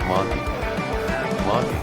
Monty. Monty.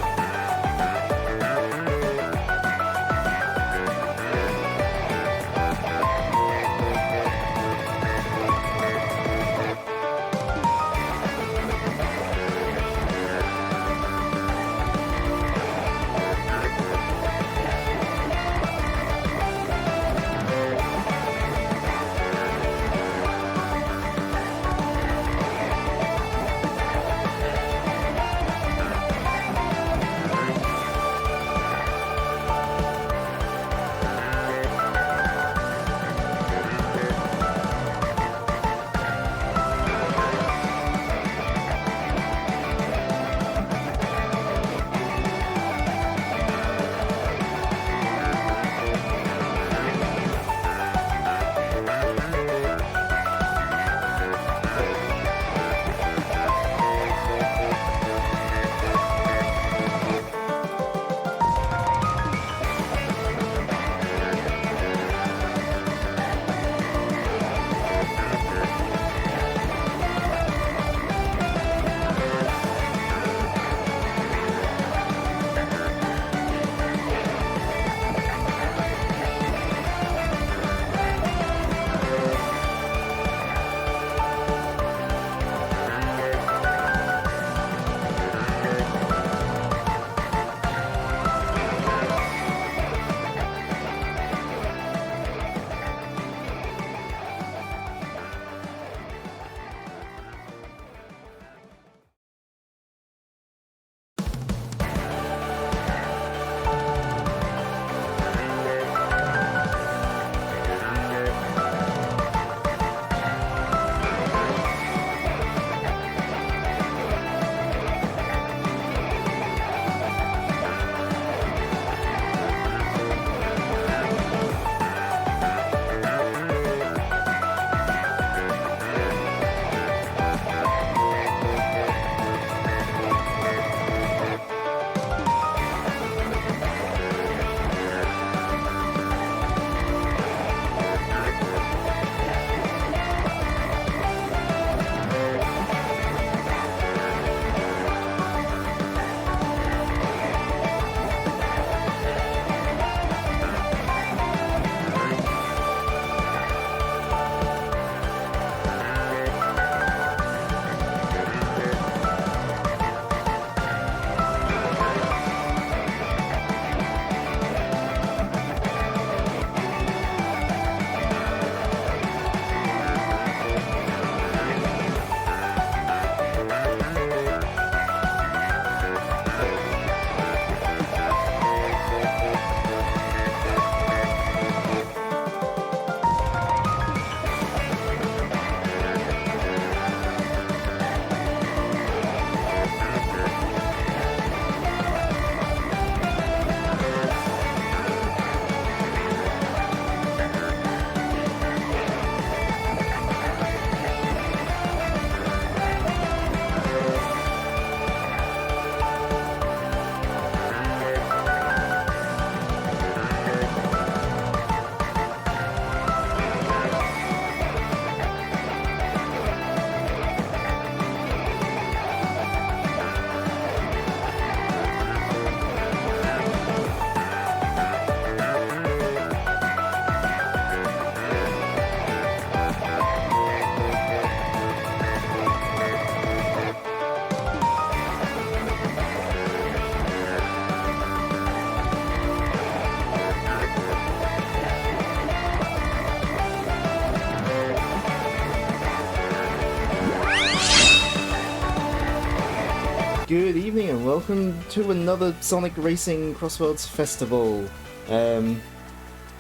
Good evening and welcome to another Sonic Racing CrossWorlds Festival. It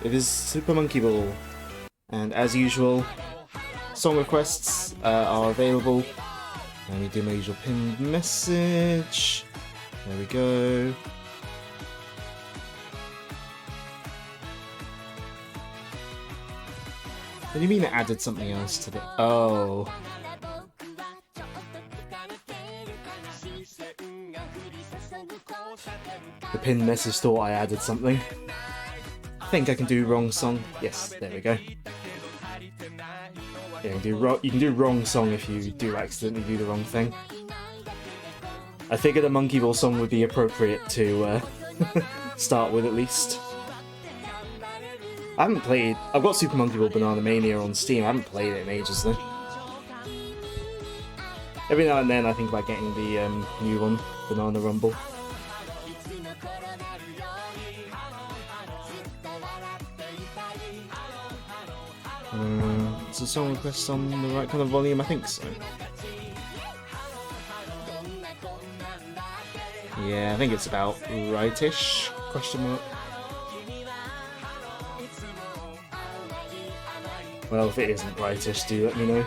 is Super Monkey Ball, and as usual, song requests are available. Let me do my usual pinned message. There we go. What do you mean it added something else to the... Oh. The pinned message thought I added something. I think I can do wrong song. Yes, there we go. Yeah, you can do wrong song if you do accidentally do the wrong thing. I figured a Monkey Ball song would be appropriate to start with at least. I haven't played... I've got Super Monkey Ball Banana Mania on Steam. I haven't played it in ages though. Every now and then I think about getting the new one, Banana Rumble. Is the song request on the right kind of volume? I think so. Yeah, I think it's about right-ish, question mark. Well, if it isn't right-ish, do let me know.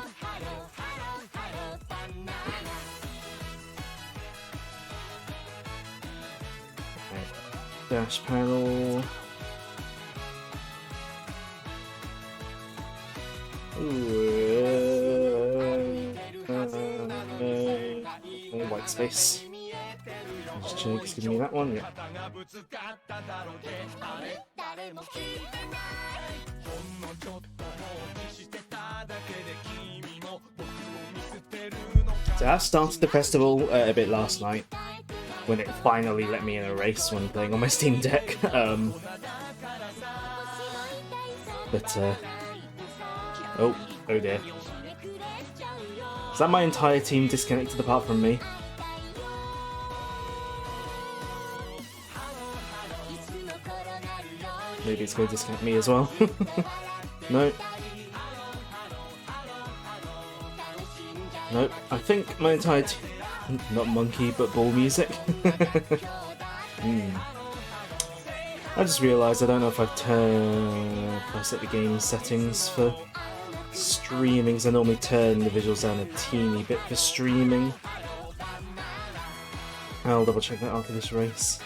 Dash panel. White space. Just check, it's giving me that one, yeah. So I started the festival a bit last night, when it finally let me in a race when playing on my Steam Deck. Oh dear. Is that my entire team disconnected apart from me? Maybe it's going to disconnect me as well. No. Nope. I think my entire team... Not monkey, but ball music. I just realised I don't know if I've set the game settings for streaming, because I normally turn the visuals down a teeny bit for streaming. I'll double check that after this race.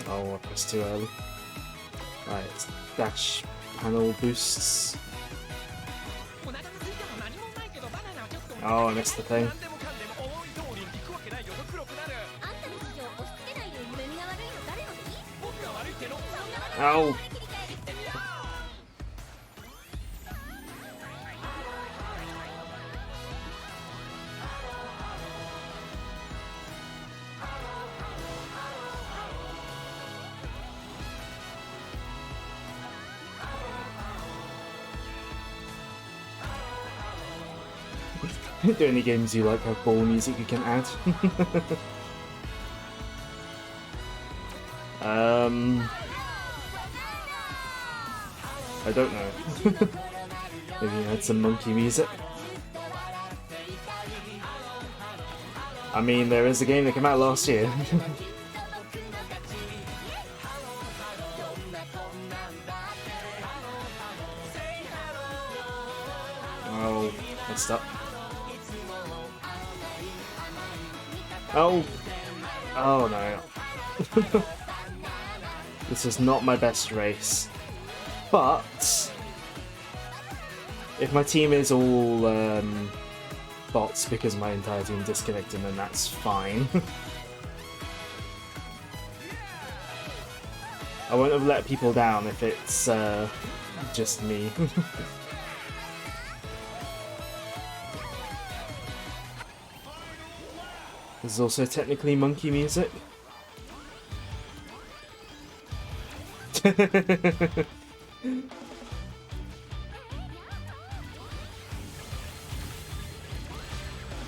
Oh, I pressed too early. Right, dash panel boosts. Oh, I missed the thing. Ow! Do any games you like have ball music you can add? I don't know. Maybe add some monkey music. I mean, there is a game that came out last year. Oh, messed up. Oh! Oh no. This is not my best race. But if my team is all bots because my entire team disconnected, then that's fine. I won't have let people down if it's just me. There's also technically monkey music.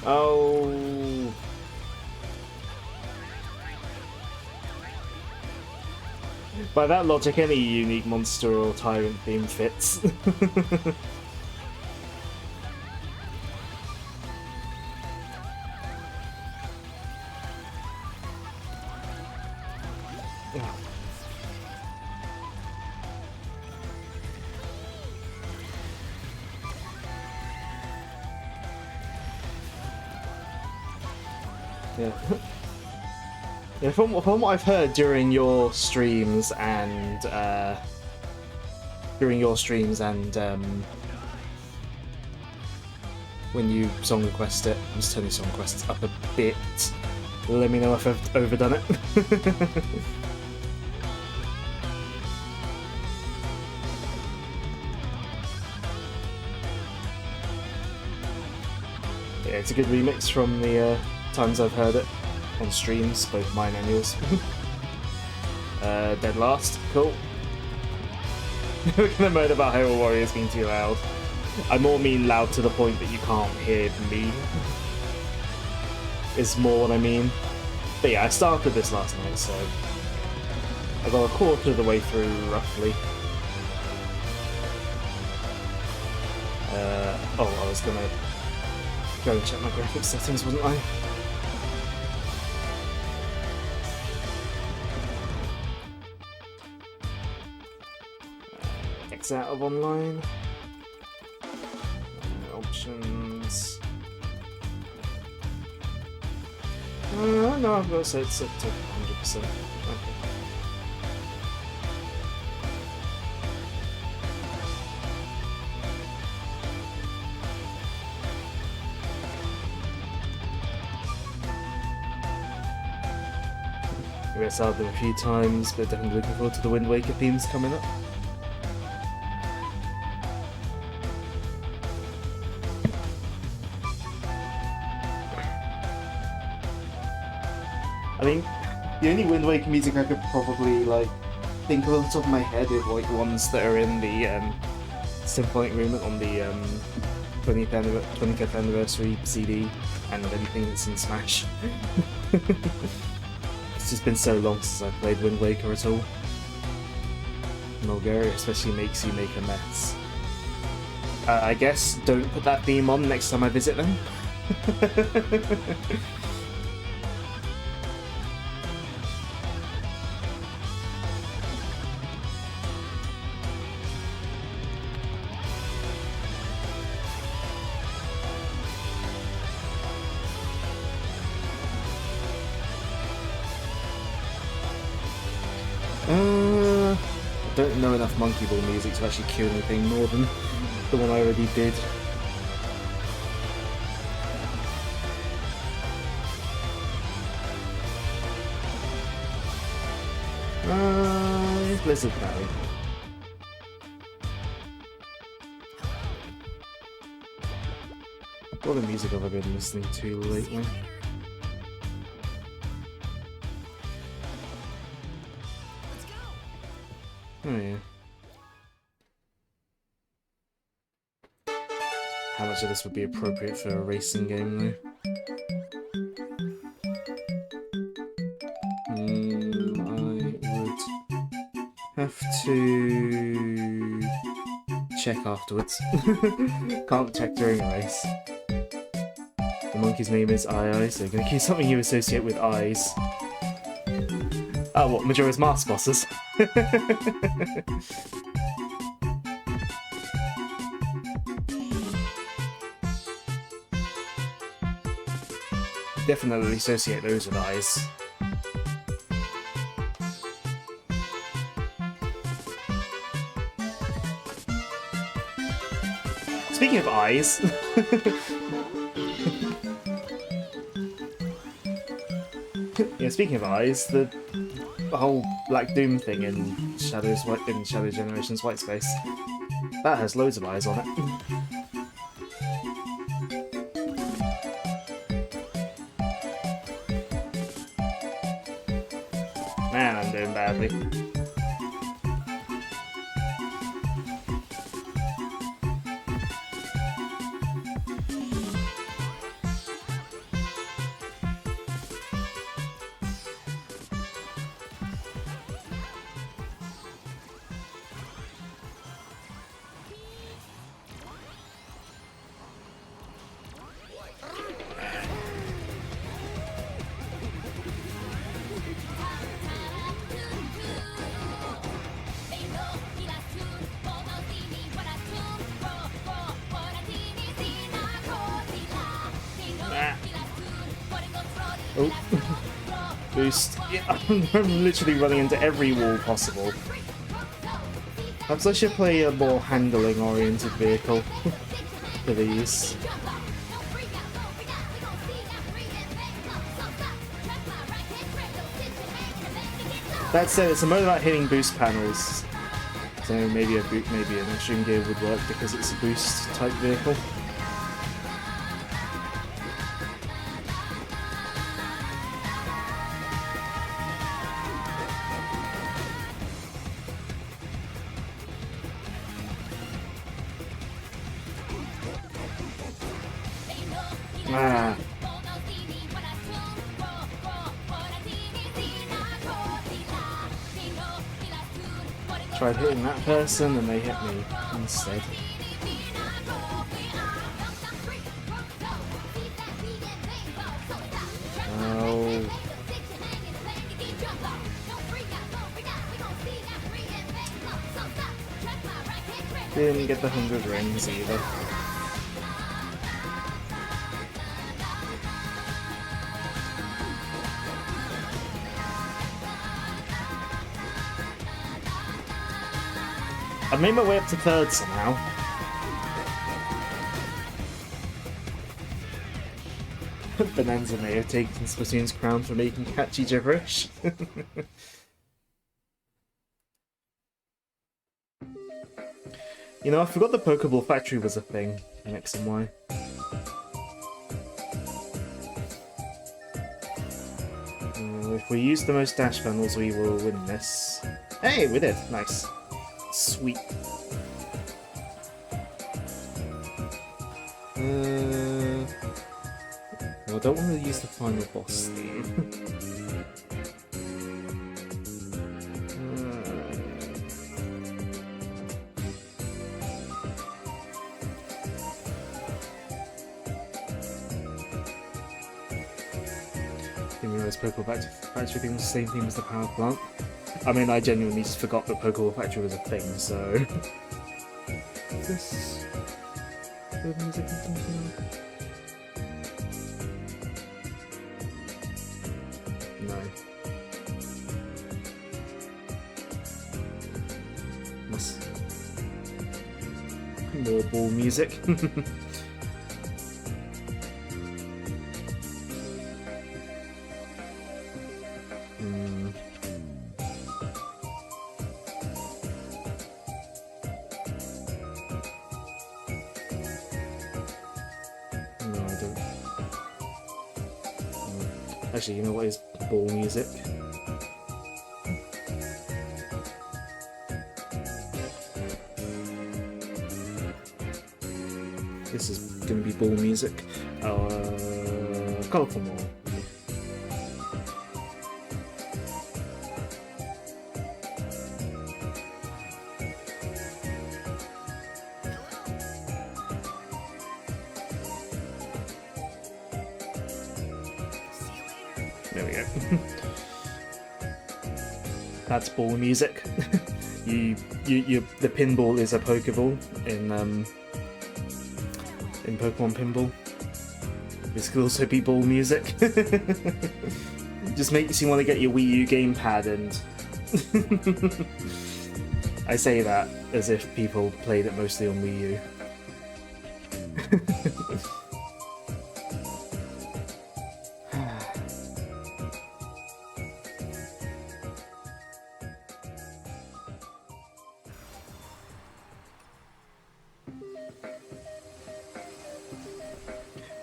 Oh. By that logic, any unique monster or tyrant theme fits. Yeah. Yeah, from what I've heard during your streams and when you song request it, I'm just turning song requests up a bit. Let me know if I've overdone it. Yeah, it's a good remix from the times I've heard it on streams, both mine and yours. Dead last, cool. We're gonna moan about Hyrule Warriors being too loud. I more mean loud to the point that you can't hear me. Is more what I mean. But yeah, I started this last night, so I got a quarter of the way through, roughly. Oh, I was gonna go and check my graphics settings, wasn't I? X out of online. Options. No, I've got to say it's set to 100%. Okay. Maybe I started them a few times, but definitely looking forward to the Wind Waker themes coming up. I mean, the only Wind Waker music I could probably like think of off the top of my head is like ones that are in the Symphonic Agreement on the 25th anniversary CD, and anything that's in Smash. It's just been so long since I've played Wind Waker at all. Mulgaria especially makes you make a mess. I guess don't put that theme on next time I visit them. I don't know enough Monkey Ball music to actually cue anything more than the one I already did. Blizzard Valley. What other music have I been listening to lately? Oh yeah. How much of this would be appropriate for a racing game though? I would have to check afterwards. Can't check during a race. The monkey's name is Ai, so you're gonna keep something you associate with eyes. Oh, what, Majora's Mask bosses? Definitely associate those with eyes. Speaking of eyes... yeah, speaking of eyes, the whole Black Doom thing in Shadow Generations White Space, that has loads of eyes on it. Man, I'm doing badly. Oh. Boost. Yeah, I'm literally running into every wall possible. Perhaps I should play a more handling-oriented vehicle for these. That said, it's a mode about hitting boost panels, so maybe an extreme gear would work because it's a boost type vehicle. Ah. Tried hitting that person and they hit me instead. Oh. Didn't get the Hunger Rings either. I've made my way up to third somehow. Bonanza may have taken Splatoon's crown for making catchy gibberish. You know, I forgot the Pokeball Factory was a thing in X and Y. If we use the most dash bundles, we will win this. Hey, we did. Nice. Sweet. Well, I don't want to use the final boss theme. Pokeball Factory thing was the same theme as the power plant. I mean, I genuinely just forgot that Pokeball Factory was a thing, so... Is this... good music and something? No. Must... more ball music. Actually, you know what is ball music? This is going to be ball music. Colourful Mall. There we go. That's ball music. The pinball is a Pokeball in Pokemon Pinball. This could also be ball music. Just makes you want to get your Wii U gamepad and... I say that as if people played it mostly on Wii U.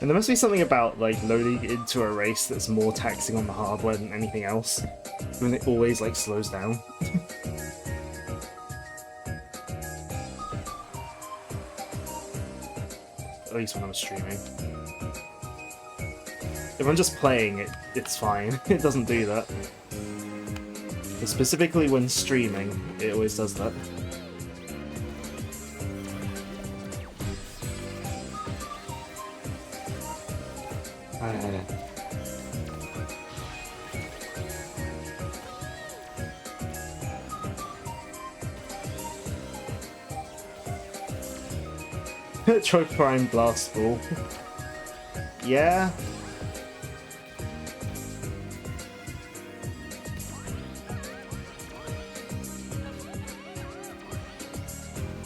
And there must be something about, like, loading into a race that's more taxing on the hardware than anything else. When it always, like, slows down. At least when I'm streaming. If I'm just playing it, it's fine. It doesn't do that. But specifically when streaming, it always does that. Try Prime Blast Ball. Yeah.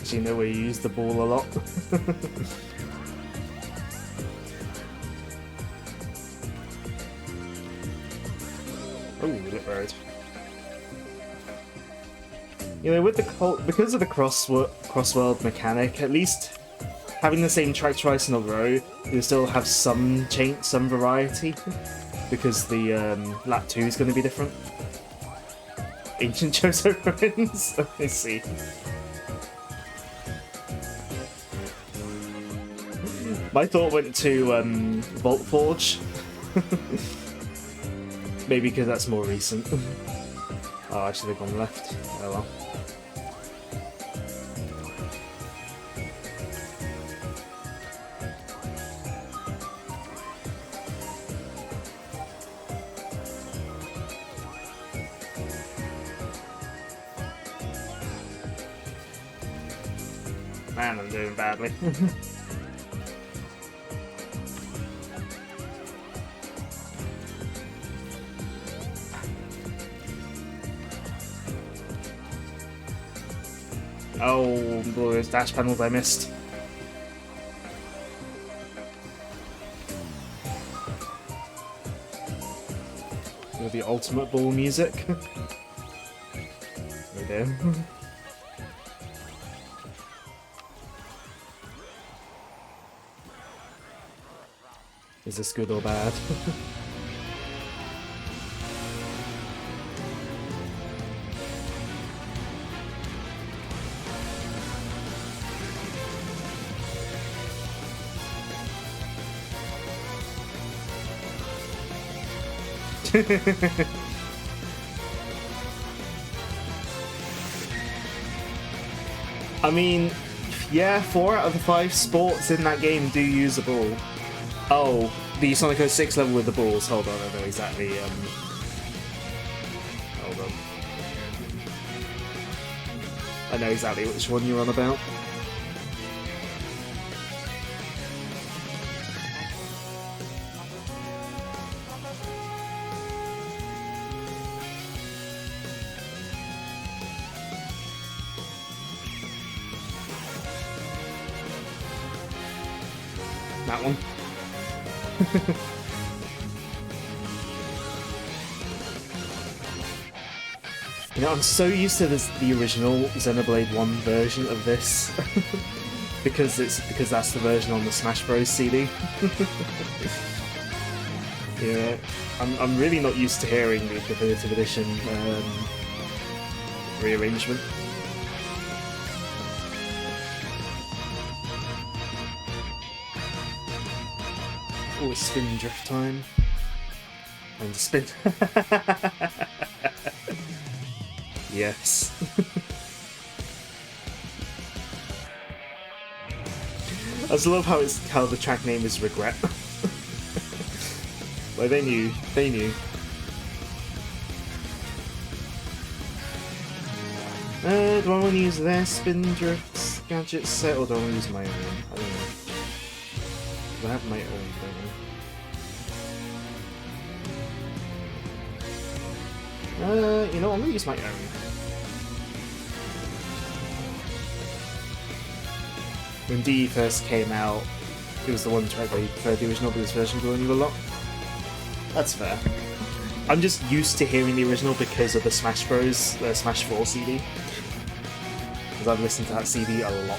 Actually, know where you use the ball a lot. Oh, Lit Road. You know, with the because of the crossworld mechanic, at least having the same track twice in a row, you still have some variety, because the lap 2 is going to be different. Ancient Johto friends. I see. My thought went to Vault Forge. Maybe because that's more recent. Oh, actually they've gone left. Oh well. Man, I'm doing badly. Oh, those dash panels I missed. With the ultimate ball music. Oh dear. Is this good or bad? I mean, yeah, 4 out of the 5 sports in that game do use a ball. Oh, the Sonic 06 level with the balls. Hold on, I know exactly. Hold on. I know exactly which one you're on about. That one. You know, I'm so used to the original Xenoblade 1 version of this because that's the version on the Smash Bros. CD. Yeah, I'm really not used to hearing the definitive edition rearrangement. Oh, it's spin drift time. And spin. Yes. I just love how the track name is Regret. Well, they knew. They knew. Do I want to use their spin drifts gadget set, or do I want to use my own? I don't know. I have my own, don't I? You know, I'm gonna use my own. When DE first came out, it was the one track where you preferred the original, but this version grew on you a lot. That's fair. I'm just used to hearing the original because of the Smash Bros. Smash 4 CD. Because I've listened to that CD a lot.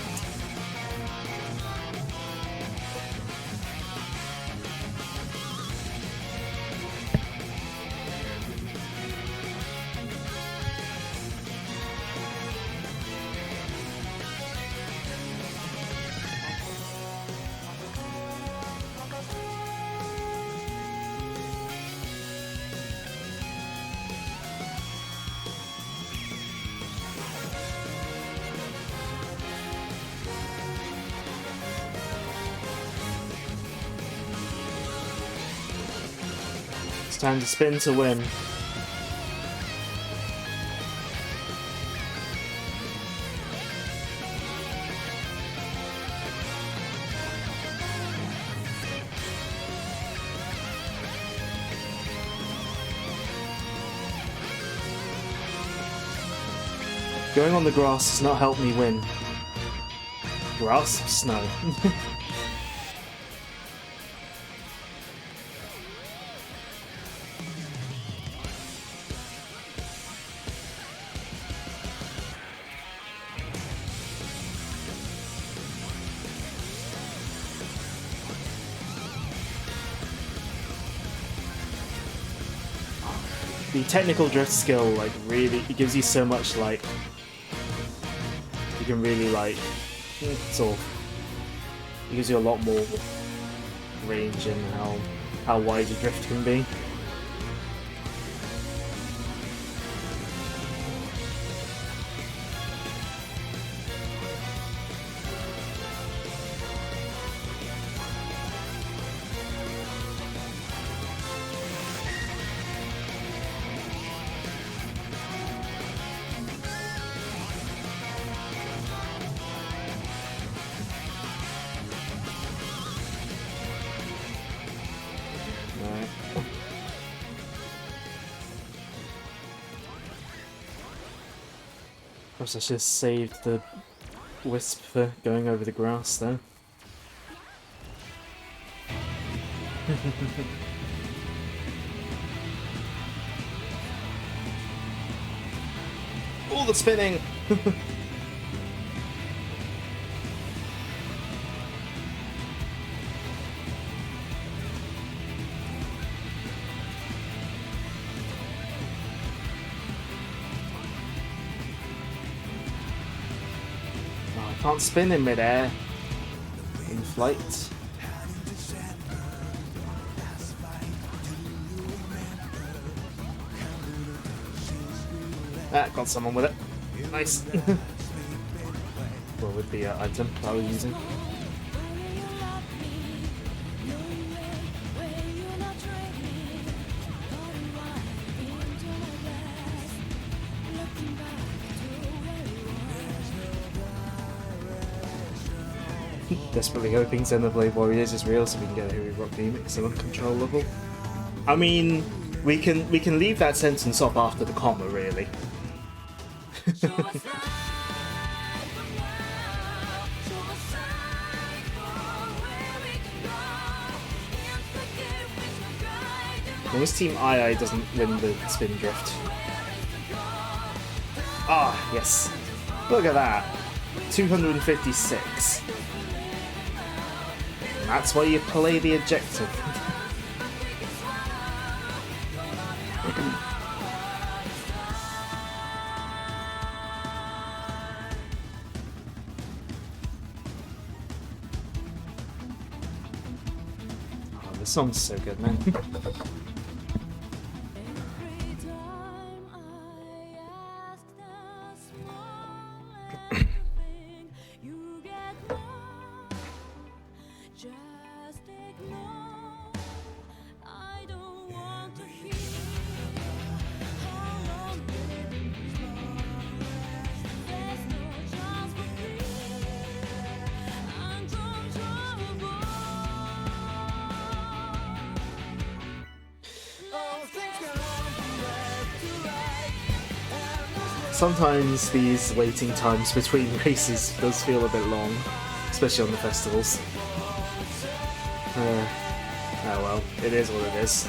It's time to spin to win. Going on the grass has not helped me win. Grass? Snow. The technical drift skill, like, really, it gives you so much, like, you can really, like, sort of, it gives you a lot more range and how wide your drift can be. Of course, I should have saved the wisp for going over the grass there. All the spinning! Can't spin in midair. In flight. Ah, got someone with it. Nice. What with the item I was using? Desperately hoping Xenoblade Warriors is real so we can get a Hurry Rock remix on control level. I mean, we can leave that sentence off after the comma, really. Well, this Team II doesn't win the spin drift. Ah, yes. Look at that. 256. That's why you play the objective. Oh, this song's so good, man. Sometimes these waiting times between races does feel a bit long, especially on the festivals. Oh well, it is what it is.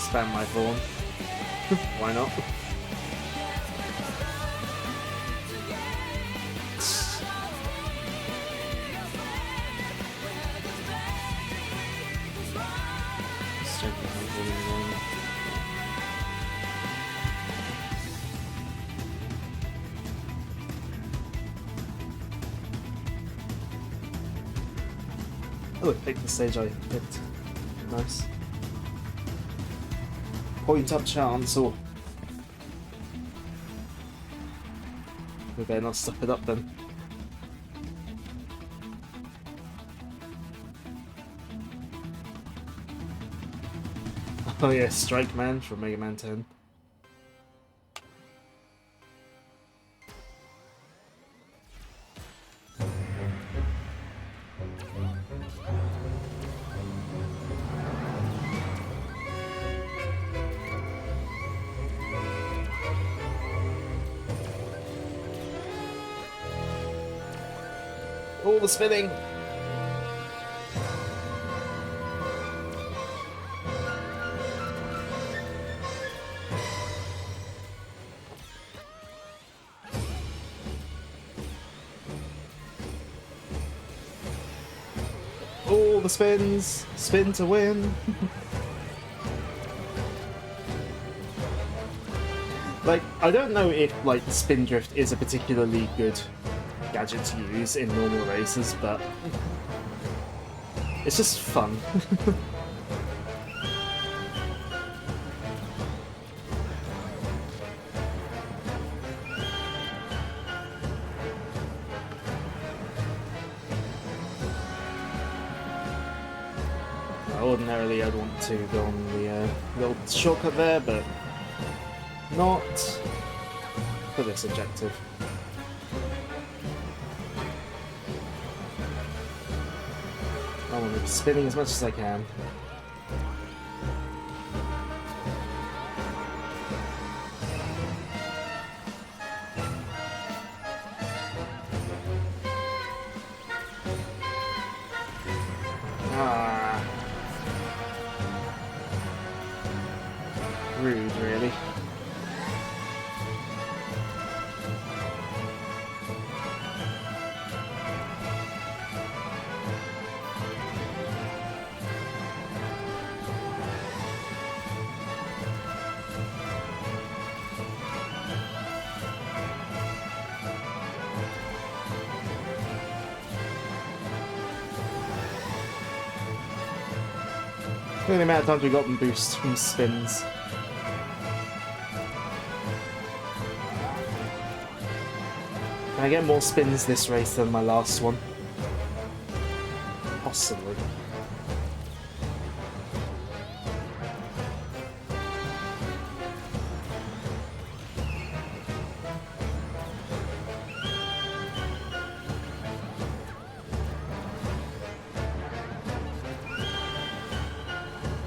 Spam my phone. Why not? Oh, it picked the stage I picked. Nice. Point up chance, or we better not stuff it up then. Oh yeah, Strike Man from Mega Man 10. All the spinning! all the spins, spin to win. Like, I don't know if, like, spin drift is a particularly good gadget to use in normal races, but it's just fun. Ordinarily, I'd want to go on the little shortcut there, but not for this objective. I want to be spinning as much as I can. Ah. Rude, really. The only amount of times we got them boosts from spins. Can I get more spins this race than my last one? Possibly.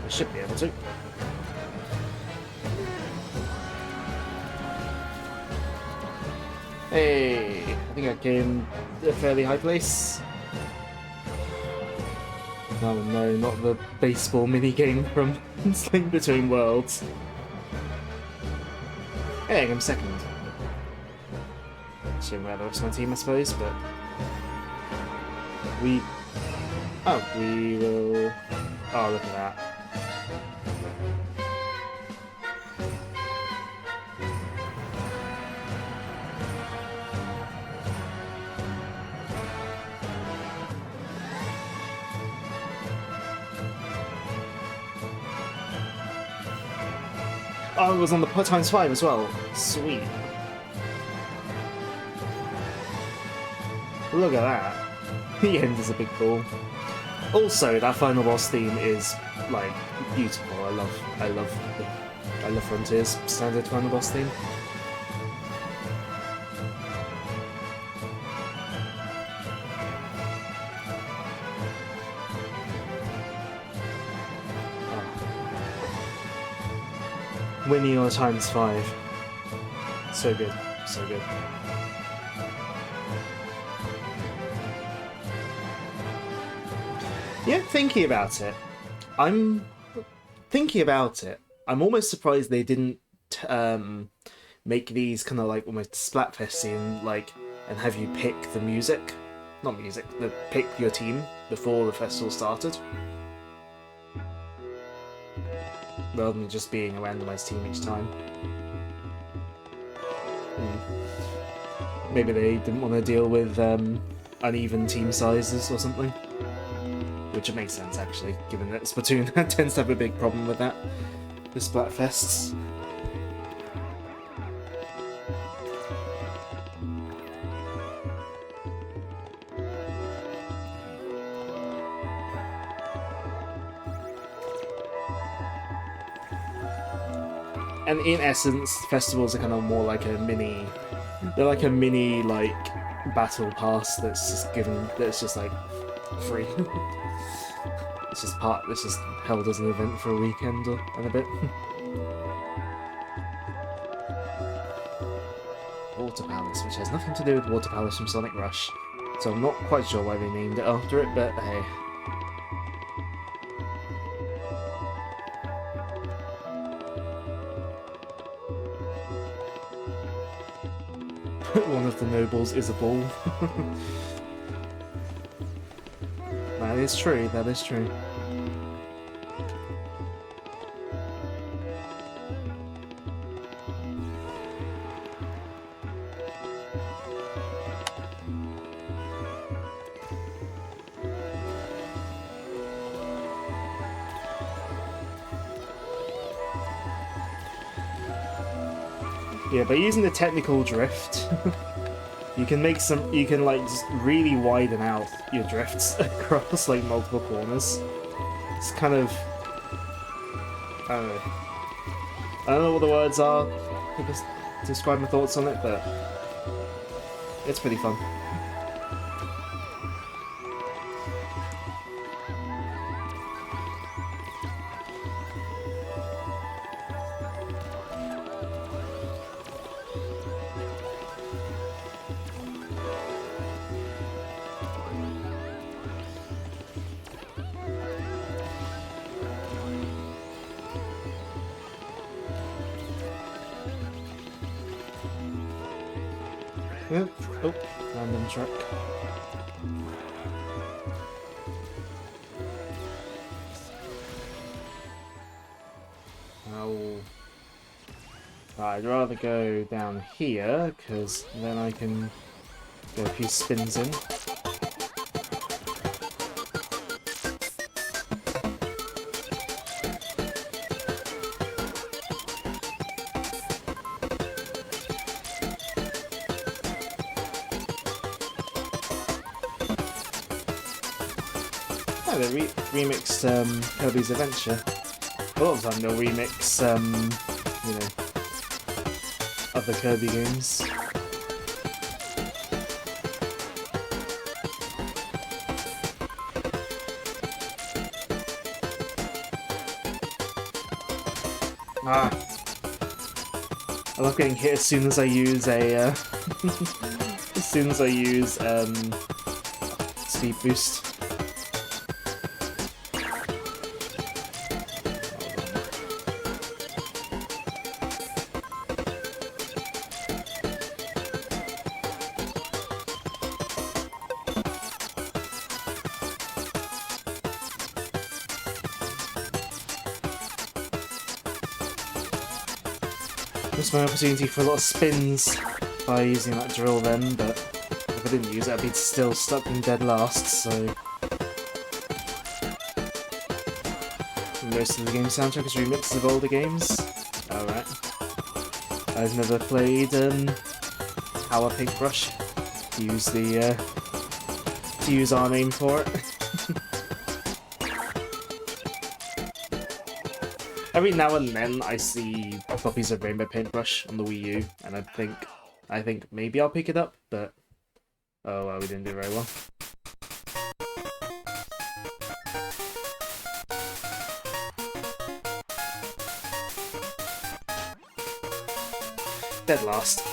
I should be able to. Hey, I think I came a fairly high place. Oh no, not the baseball minigame from Sling Between Worlds. Hey, I'm second. Showing where the rest of my team, I suppose, but we will. Oh, look at that. Oh, it was on the ×5 as well. Sweet. Look at that. The end is a big ball. Also, that final boss theme is like beautiful. I love Frontier's standard final boss theme. Winning on a ×5. So good, so good. Yeah, thinking about it. I'm almost surprised they didn't make these kind of like almost Splatfesty and have you pick the music. Not music, pick your team before the festival started. Rather than just being a randomised team each time. Maybe they didn't want to deal with uneven team sizes or something. Which makes sense, actually, given that Splatoon tends to have a big problem with that. The Splatfests. And in essence, festivals are kind of more like a mini... They're like a mini, like, battle pass that's just given... That's just, like, free. It's just held as an event for a weekend and a bit. Water Palace, which has nothing to do with Water Palace from Sonic Rush. So I'm not quite sure why they named it after it, but hey. One of the nobles is a ball. That is true, that is true. Yeah, by using the technical drift, you can make some. You can like just really widen out your drifts across like multiple corners. It's kind of. I don't know. I don't know what the words are to describe my thoughts on it, but it's pretty fun. Yep. Oh, random truck. I'd rather go down here, because then I can get a few spins in. Oh, they remixed Kirby's Adventure. A lot of time they'll remix, you know, other Kirby games. Ah! I love getting hit as soon as I use a, as soon as I use, speed boost. Missed my opportunity for a lot of spins by using that drill then, but if I didn't use it, I'd be still stuck in dead last, so... Most of the game soundtrack is remixes of older games. Alright. I've never played, Power Paintbrush. To use our name for it. Every now and then I see copies of Rainbow Paintbrush on the Wii U, and I think maybe I'll pick it up, but oh well, we didn't do very well. Dead last.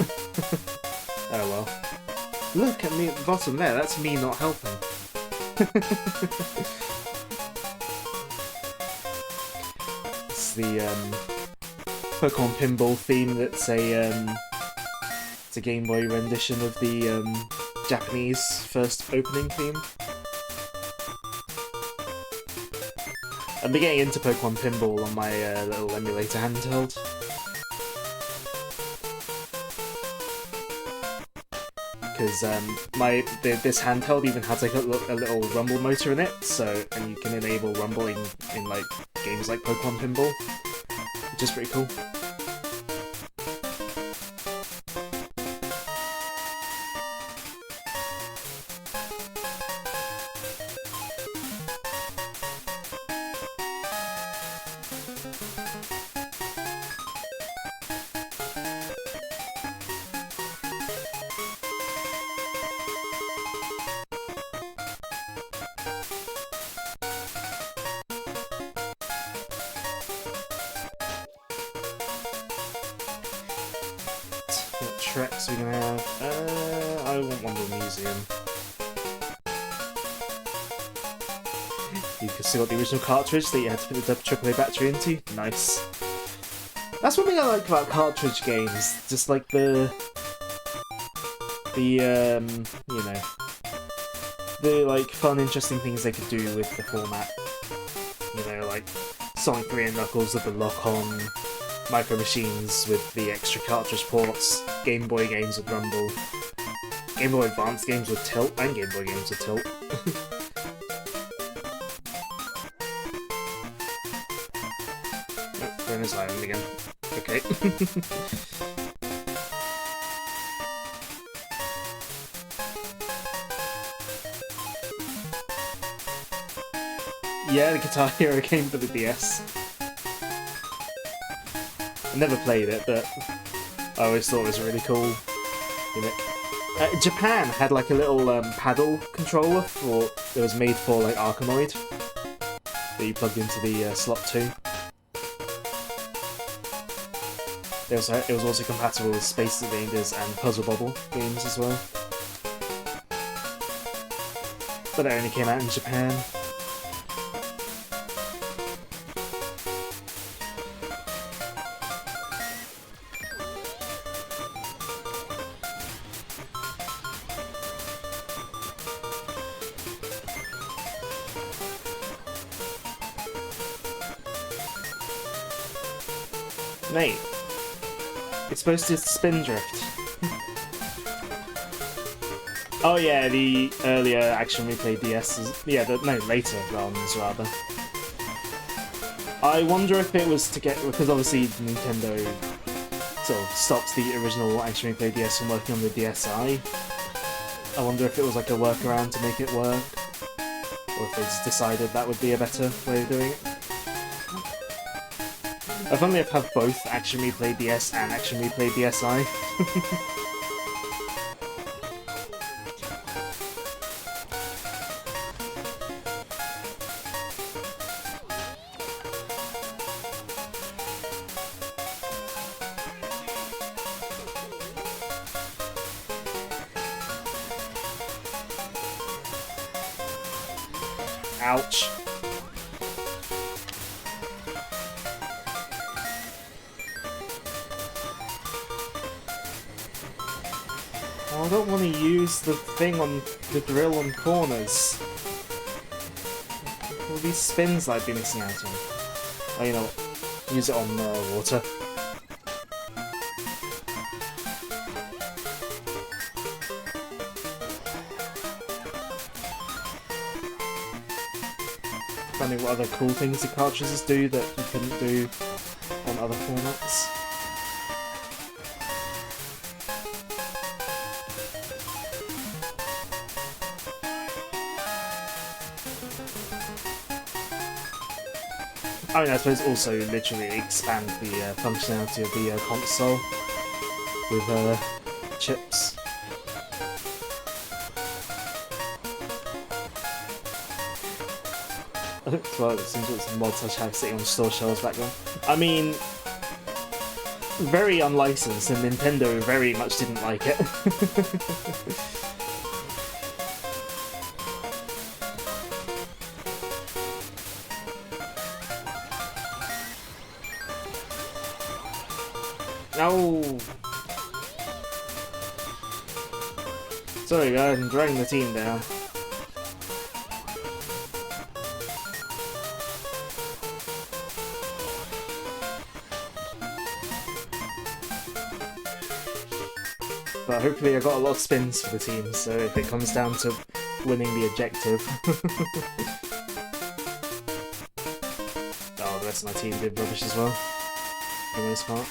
Oh well. Look at me at the bottom there, that's me not helping. The Pokemon Pinball theme that's it's a Game Boy rendition of the Japanese first opening theme. I've been getting into Pokemon Pinball on my little emulator handheld. Because this handheld even has like a little rumble motor in it, and you can enable rumbling in like games like Pokemon Pinball, which is pretty cool. What tracks are we gonna have? I want one with a museum. You can still got the original cartridge that you had to put the AAA battery into. Nice. That's one thing I like about cartridge games. Just like the you know, the like fun, interesting things they could do with the format. You know, like Sonic 3 and Knuckles with the lock-on, Micro Machines with the extra cartridge ports, Game Boy games with Rumble, Game Boy Advance games with Tilt, and Game Boy games with Tilt. Oh, Bonus Island again. Okay. Yeah, the Guitar Hero game for the DS. I never played it, but I always thought it was a really cool gimmick. Japan had like a little paddle controller that was made for like Arkanoid that you plugged into the slot too. It was also compatible with Space Invaders and Puzzle Bobble games as well. But it only came out in Japan. Mate, it's supposed to spin drift. Oh yeah, the earlier Action Replay DS's... Yeah, later runs, rather. I wonder if it was to get... Because obviously Nintendo sort of stopped the original Action Replay DS from working on the DSi. I wonder if it was like a workaround to make it work. Or if they just decided that would be a better way of doing it. If only I've had both Action Replay DS and Action Replay DSi. Ouch. Oh, I don't want to use the thing on the drill on corners. All these spins I've been missing out on. Oh, you know what? Use it on water. Finding what other cool things the cartridges do that you couldn't do on other formats. I mean, I suppose also literally expand the functionality of the console with chips. Well, it seems like some mods such have sitting on store shelves back then. I mean, very unlicensed, and Nintendo very much didn't like it. No! Sorry guys, I'm dragging the team down. But hopefully I got a lot of spins for the team, so if it comes down to winning the objective... Oh, the rest of my team did rubbish as well, for the most part.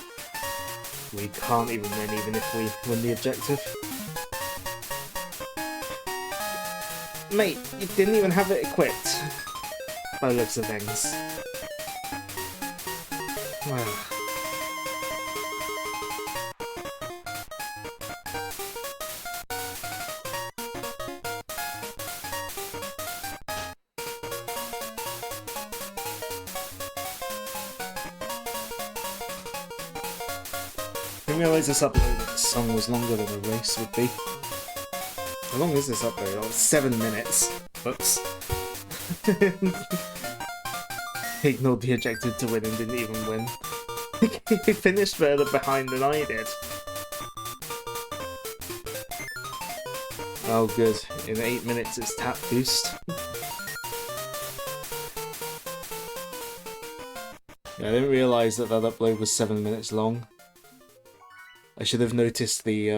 We can't even win even if we win the objective. Mate, you didn't even have it equipped, by the looks of things. I didn't realise this upload of this song was longer than a race would be. How long is this upload? Oh, 7 minutes. Oops. He ignored the objective to win and didn't even win. He finished further behind than I did. Oh good, in 8 minutes it's tap boost. Yeah, I didn't realise that upload was 7 minutes long. I should have noticed the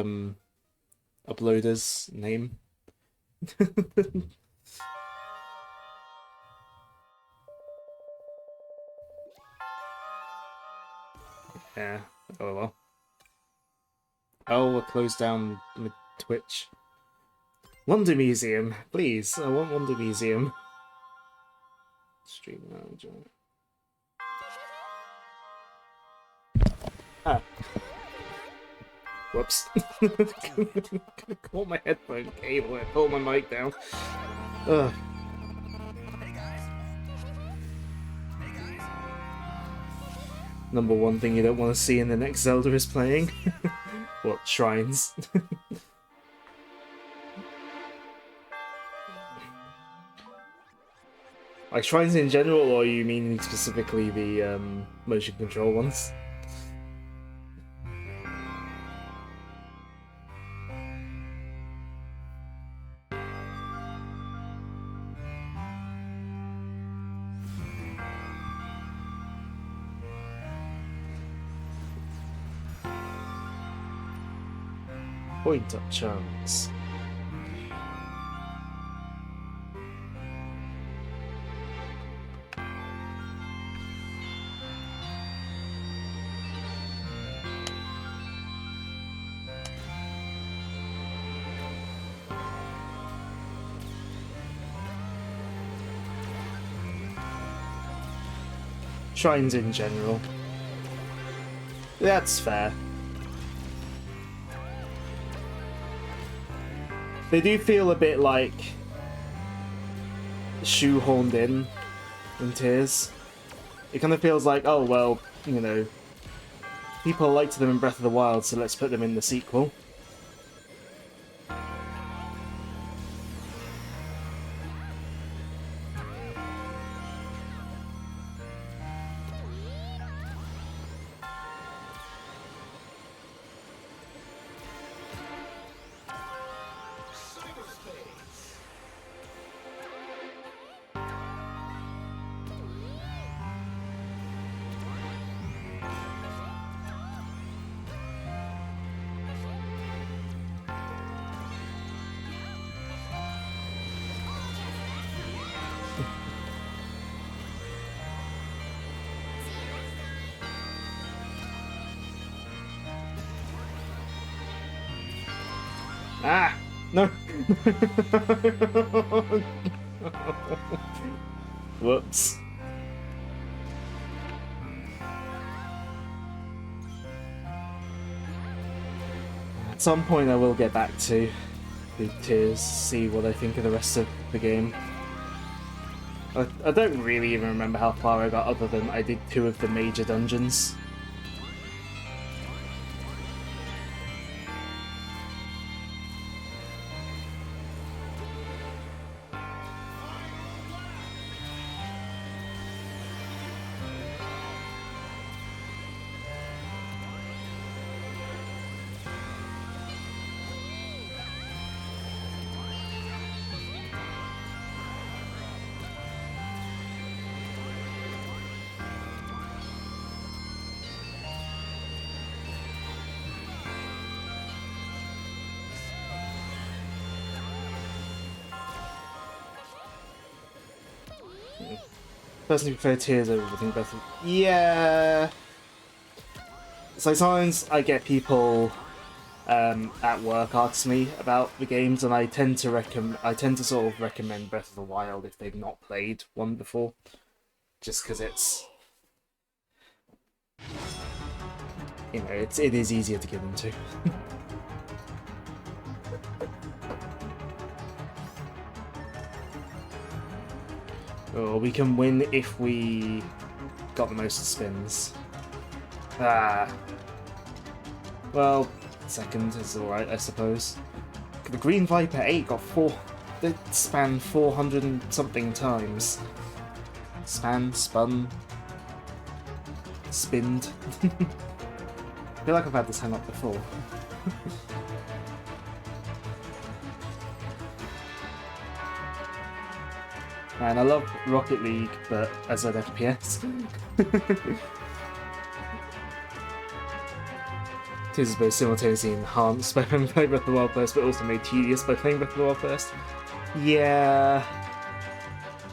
uploader's name. Yeah, oh well. Oh, we'll close down Twitch. Wonder Museum, please. I want Wonder Museum. Stream manager. Ah. Whoops. Gonna caught my headphone cable and pull my mic down. Ugh. Number one thing you don't want to see in the next Zelda is playing. What, shrines? Like shrines in general, or are you meaning specifically the motion control ones? Point up charms. Shrines in general. That's fair. They do feel a bit like shoehorned in Tears. It kind of feels like, oh well, you know, people liked them in Breath of the Wild, so let's put them in the sequel. Ah! No! Whoops. At some point I will get back to the Tears, see what I think of the rest of the game. I don't really even remember how far I got other than I did 2 of the major dungeons. Personally prefer Tears over everything better. Yeah. It's like sometimes I get people at work ask me about the games, and I tend to sort of recommend Breath of the Wild if they've not played one before, just because it's, you know, it is easier to get into. Oh, we can win if we got the most spins. Ah. Well, second is alright, I suppose. The Green Viper 8 got it spanned 400 and something times. Spun. Spinned. I feel like I've had this hang up before. Man, I love Rocket League, but as an FPS. This is both simultaneously enhanced by playing Breath of the Wild first, but also made tedious by playing Breath of the Wild first. Yeah.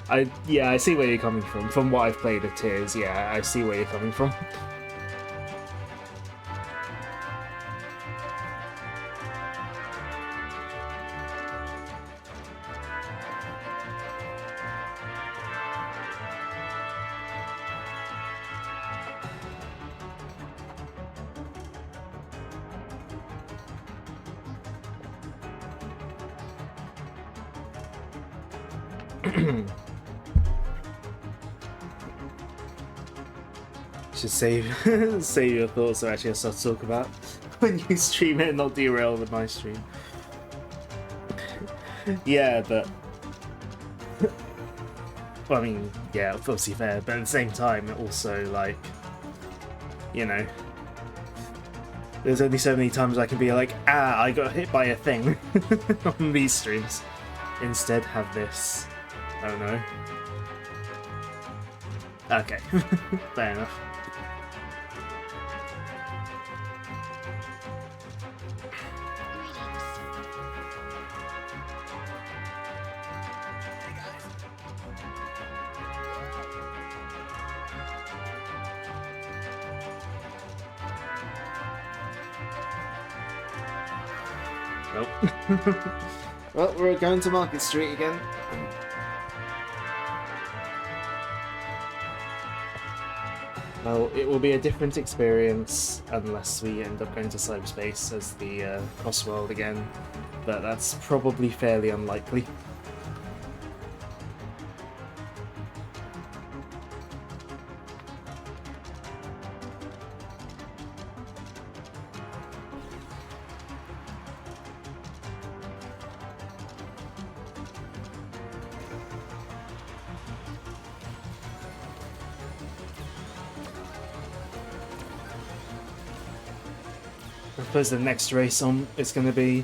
I see where you're coming from. From what I've played of Tears, yeah, I see where you're coming from. Should save your thoughts so actually I start to talk about when you stream it and not derail with my stream. Yeah, but well, I mean, yeah, obviously fair, but at the same time, also like, you know, there's only so many times I can be like, I got hit by a thing on these streams. Instead, have this. Oh no. Okay, fair enough. Nope. Well, we're going to Market Street again. Well, it will be a different experience unless we end up going to cyberspace as the CrossWorld again, but that's probably fairly unlikely. I suppose the next race on is going to be,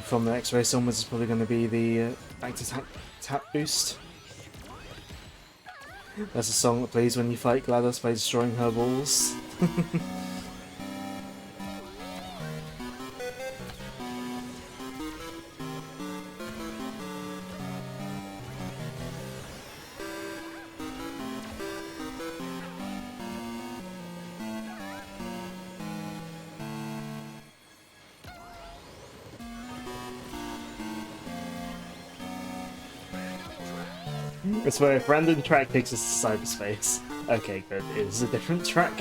from the next race onwards, is probably going to be the back to tap boost. That's a song that plays when you fight GLaDOS by destroying her walls. I swear, if random track takes us to cyberspace. Okay, good. It is a different track.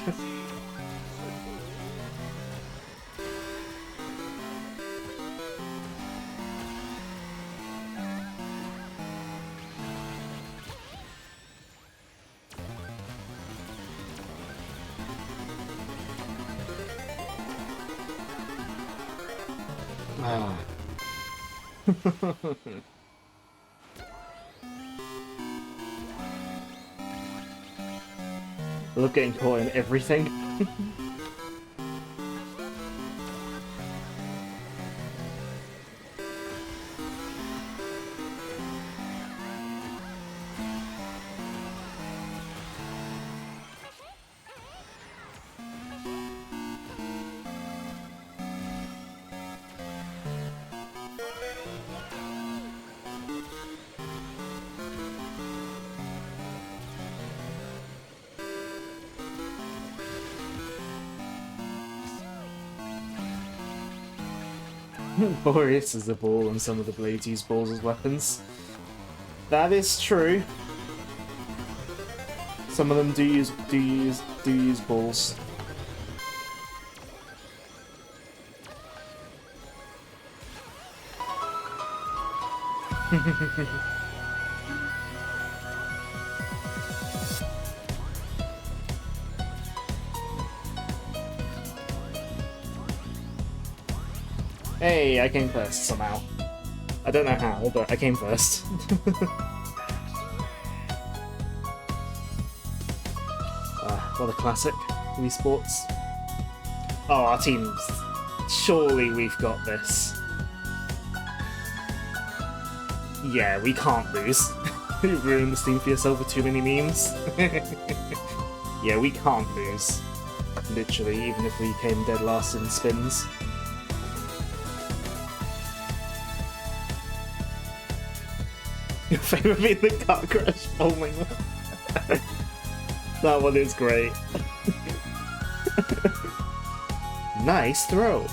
Ah. I love getting caught in everything. Boreas is a ball, and some of the blades use balls as weapons. That is true. Some of them do use balls. Hey, I came first somehow. I don't know how, but I came first. What a classic. Wii Sports. Oh, our teams. Surely we've got this. Yeah, we can't lose. You ruined the Steam for yourself with too many memes. Yeah, we can't lose. Literally, even if we came dead last in spins. Your favourite being the car crash bowling one. That one is great. Nice throw.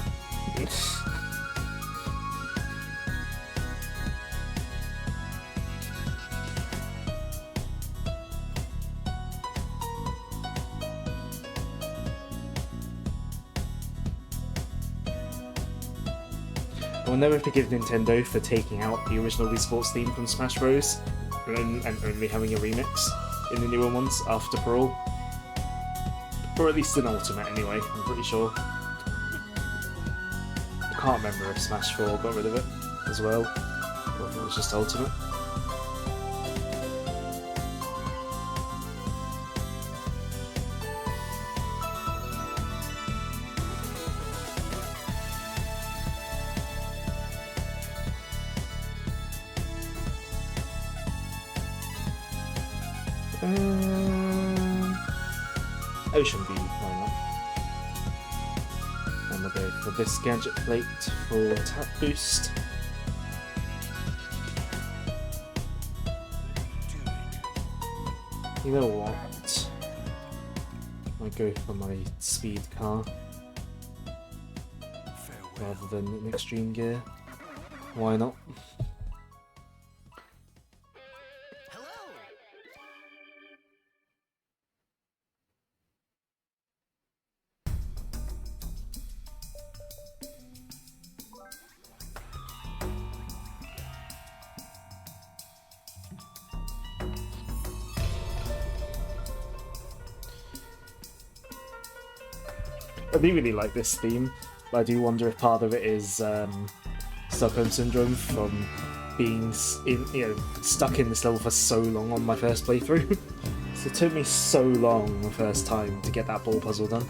I will never forgive Nintendo for taking out the original Wii Sports theme from Smash Bros. And only having a remix in the newer ones after Brawl. Or at least an Ultimate anyway, I'm pretty sure. I can't remember if Smash 4 got rid of it as well, or if it was just Ultimate. Ocean View, why not? And we'll go for this gadget plate for tap boost. You know what? I go for my speed car rather than an extreme gear. Why not? I do really like this theme, but I do wonder if part of it is Stockholm Syndrome from being stuck in this level for so long on my first playthrough. So it took me so long the first time to get that ball puzzle done.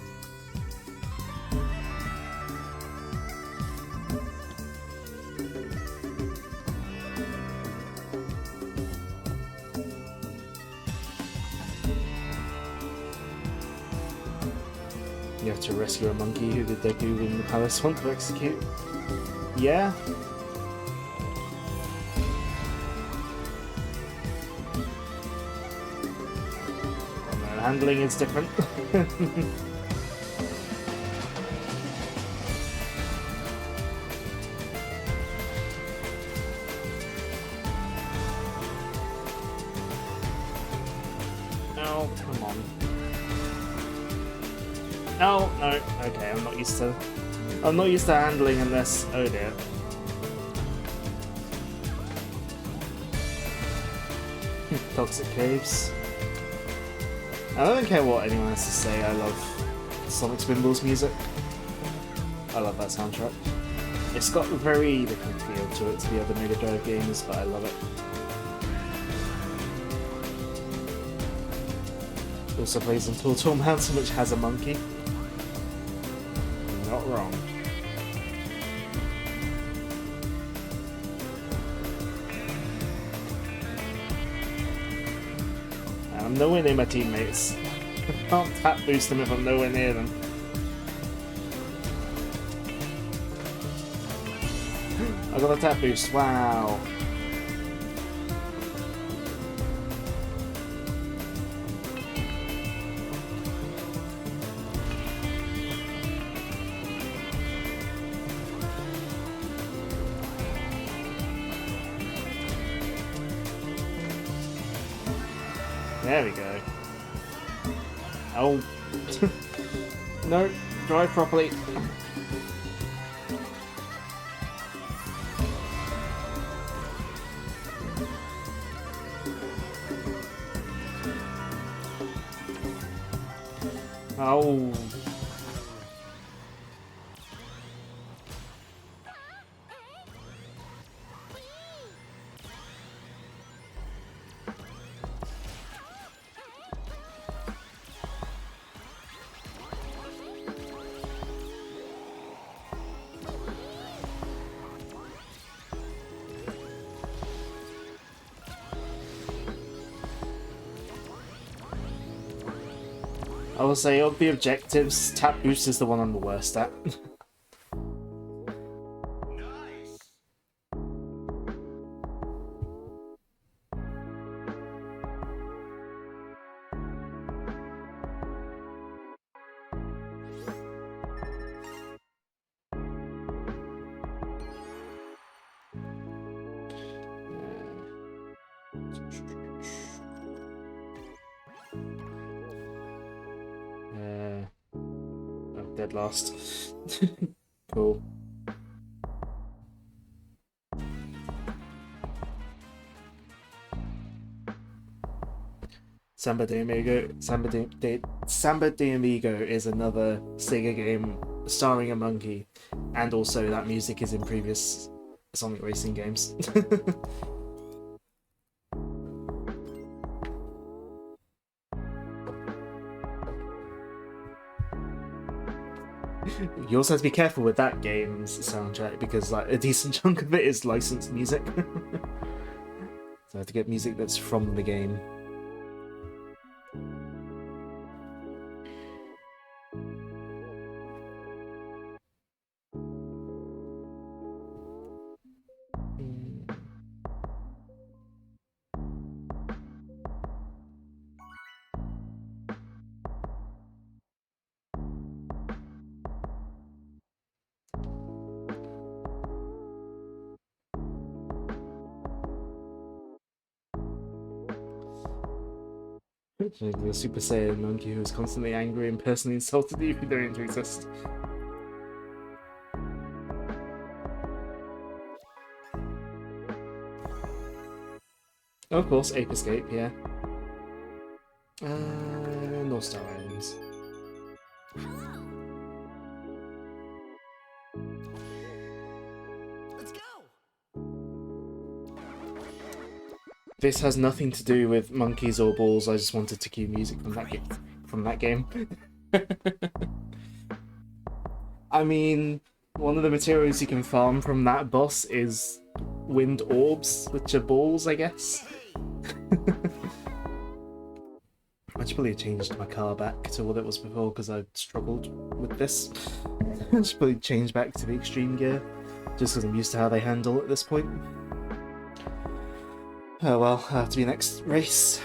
You have to rescue a monkey who the Deku in the palace want to execute. Yeah. Oh no, handling is different. Oh, come on. No, no, okay, I'm not used to handling unless, oh dear. Toxic Caves. I don't care what anyone has to say, I love Sonic Spinball's music. I love that soundtrack. It's got a very different feel to it to the other Mega Drive games, but I love it. It also plays on Turtle Mountain, which has a monkey. Not wrong. And I'm nowhere near my teammates. I can't tap boost them if I'm nowhere near them. I got a tap boost, wow. There we go. Oh. No, drive properly. Oh. will say of the objectives, tap boost is the one I'm the worst at. Oh, dead last. Cool. Samba de Amigo. Samba de Amigo is another Sega game starring a monkey, and also that music is in previous Sonic Racing games. You also have to be careful with that game's soundtrack because like a decent chunk of it is licensed music. So I have to get music that's from the game. The Super Saiyan monkey who is constantly angry and personally insulted you if you don't exist. Oh, of course, Ape Escape, yeah. North Star Islands. Let's go. This has nothing to do with monkeys or balls. I just wanted to cue music from that game. I mean, one of the materials you can farm from that boss is wind orbs, which are balls, I guess. I should probably changed my car back to what it was before because I struggled with this. I should probably change back to the extreme gear, just because I'm used to how they handle at this point. Oh well, have to be next race.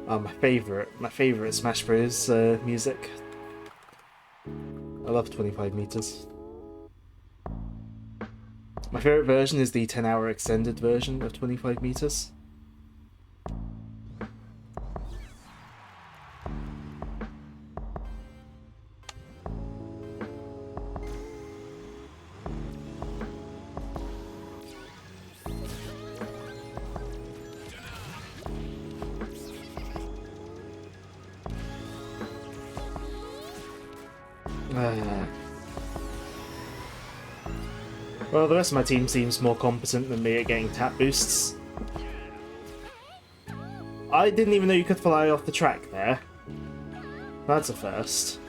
Oh, my favorite Smash Bros. Music. I love 25 meters. My favorite version is the 10-hour extended version of 25 meters. Well, the rest of my team seems more competent than me at getting tap boosts. I didn't even know you could fly off the track there. That's a first.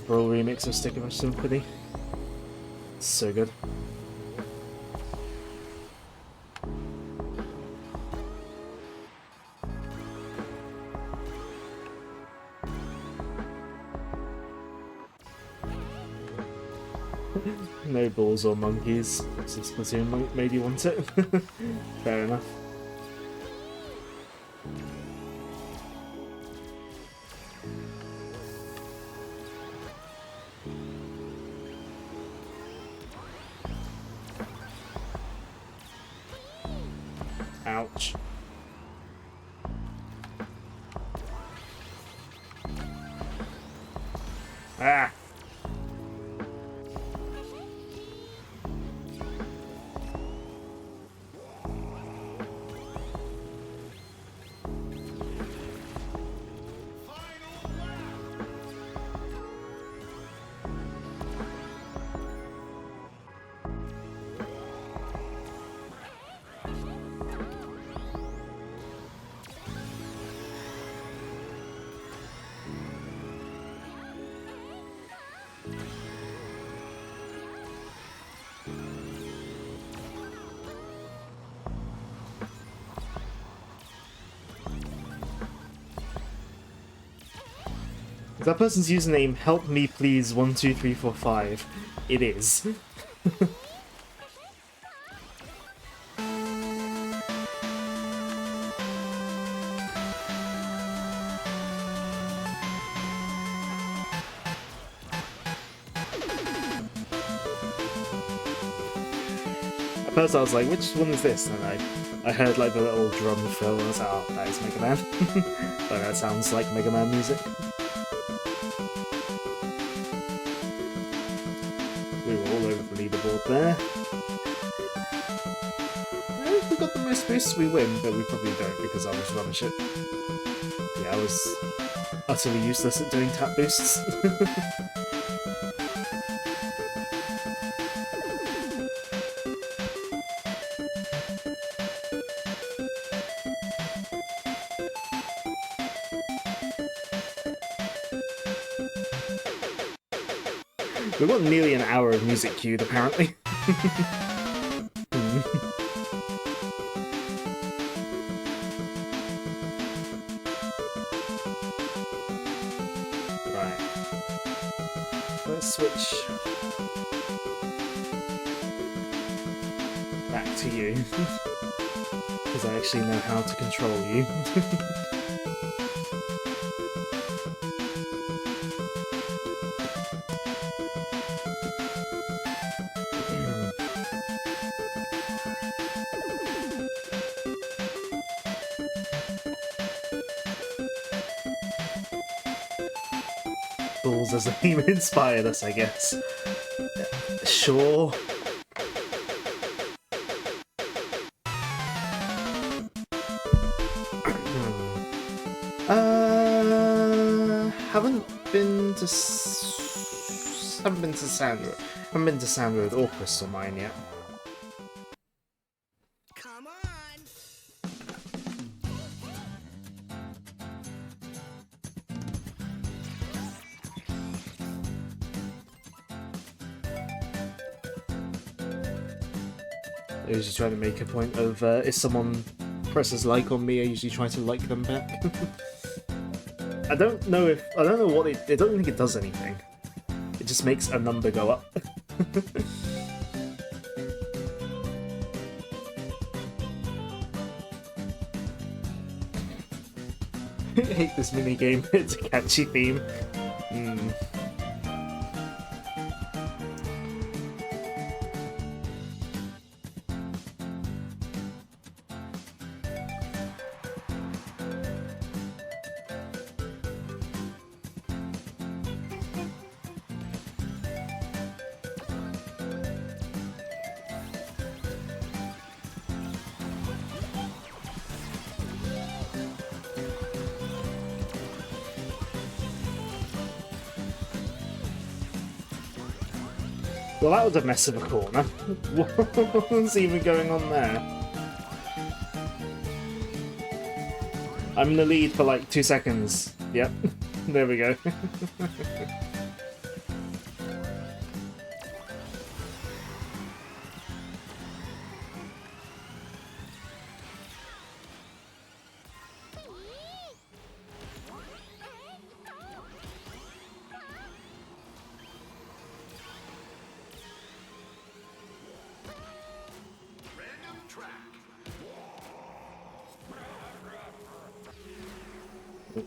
Brawl remix of Stick of Symphony. It's so good. No balls or monkeys. This Splatoon made you want it. Fair enough. Ouch. Ah! Is that person's username help me please 12345? It is. At first I was like, which one is this? And I heard like the little drum fill and I was like, oh, that is Mega Man. But that sounds like Mega Man music. We were all over the leaderboard there. If we got the most boosts, we win, but we probably don't because I was rubbish at... Yeah, I was utterly useless at doing tap boosts. We've got nearly an hour of music queued, apparently. Right. Let's switch back to you. Because I actually know how to control you. Balls as a theme inspired us, I guess. Sure. Haven't been to Sandra. Haven't been to Sandra with or Crystal Mine yet. Come on. I usually try to make a point of if someone presses like on me, I usually try to like them back. I don't know what I don't think it does anything. It just makes a number go up. I hate this minigame. It's a catchy theme. Well, that was a mess of a corner. What's even going on there? I'm in the lead for like 2 seconds. Yep, there we go.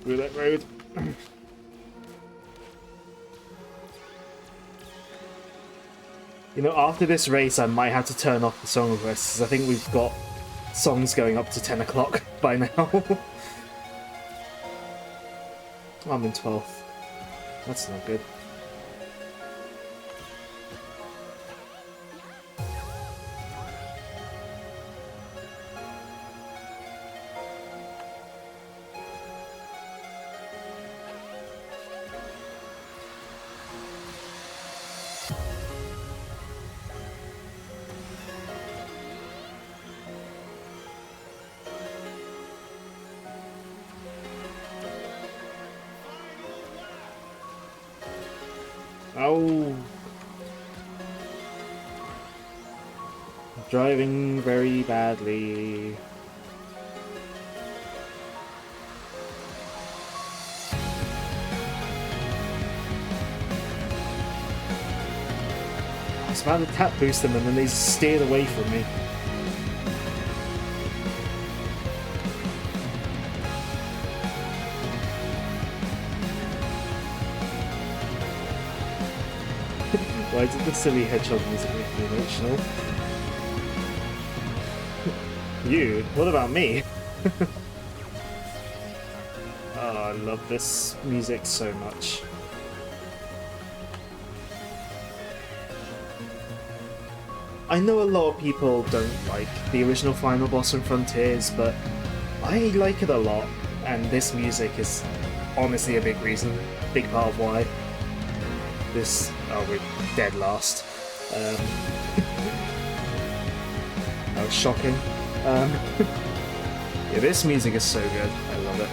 Through that road. You know, after this race, I might have to turn off the song requests, because I think we've got songs going up to 10 o'clock by now. I'm in 12th. That's not good. Oh. Driving very badly. was about to tap boost them and then they steered away from me. Why did the silly hedgehog music make me emotional? You? What about me? Oh, I love this music so much. I know a lot of people don't like the original final boss in Frontiers, but I like it a lot, and this music is honestly a big reason, big part of why. This... oh, we're dead last. That was shocking. Yeah, this music is so good. I love it.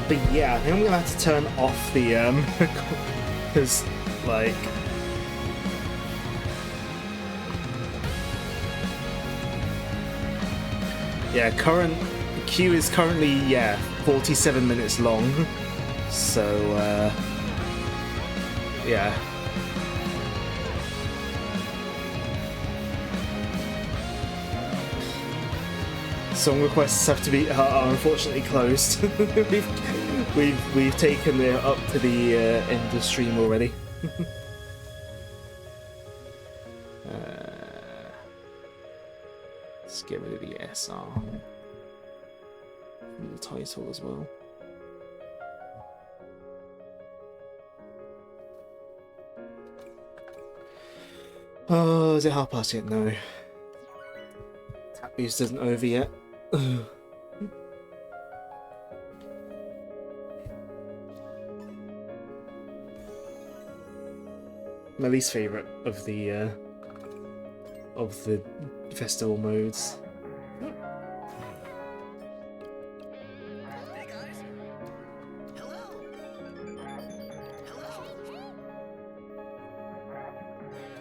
But yeah, I think I'm gonna have to turn off the because like yeah, current queue is currently 47 minutes long. So yeah. Song requests have to be are unfortunately closed. we've taken it up to the end of stream already. Let's get rid of the SR from the title as well. Oh, is it half past yet? No. Tap boost isn't over yet. My least favourite of the festival modes. Hey guys. Hello.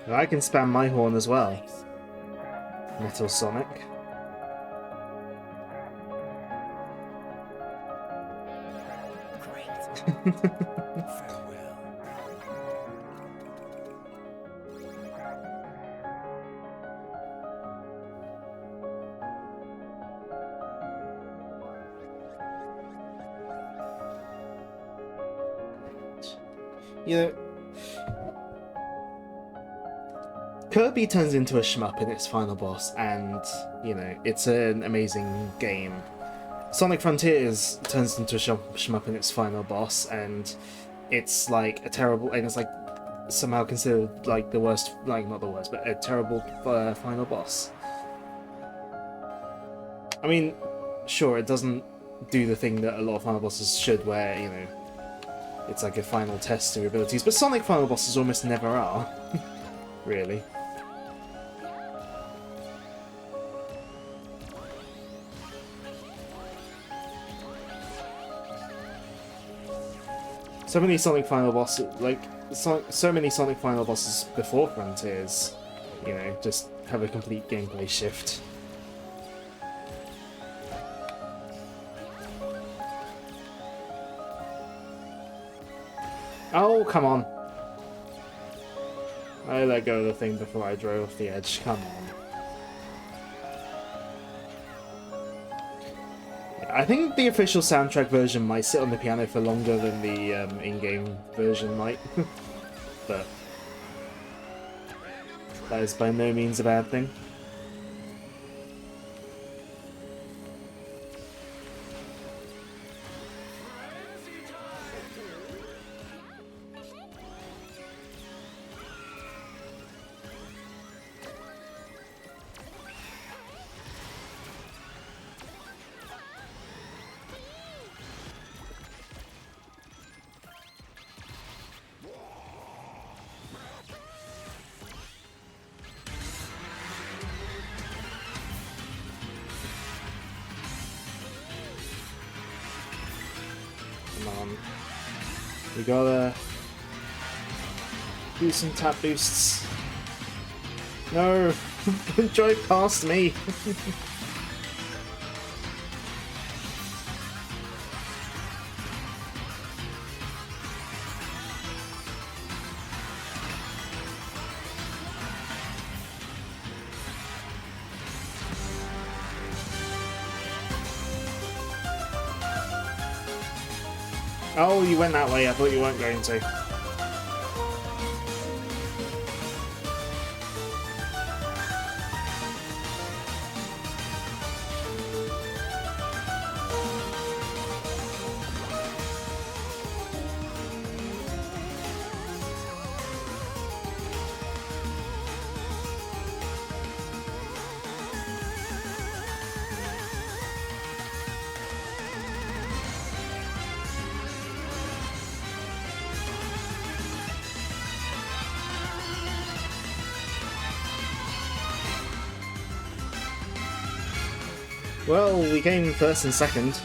Hello. I can spam my horn as well. Metal Sonic. Great. Farewell. You know, Kirby turns into a shmup in its final boss, and, you know, it's an amazing game. Sonic Frontiers turns into a shmup in its final boss, and it's like a terrible, and it's like somehow considered like the worst, like not the worst, but a terrible final boss. I mean, sure, it doesn't do the thing that a lot of final bosses should, where, you know, it's like a final test to your abilities, but Sonic final bosses almost never are. Really. So many Sonic final bosses, like, so many Sonic final bosses before Frontiers, you know, just have a complete gameplay shift. Oh, come on. I let go of the thing before I drove off the edge. Come on. Yeah, I think the official soundtrack version might sit on the piano for longer than the in-game version might. But that is by no means a bad thing. We gotta do some tap boosts. No! Don't drive past me! Oh, you went that way. I thought you weren't going to. Well, we came first and second.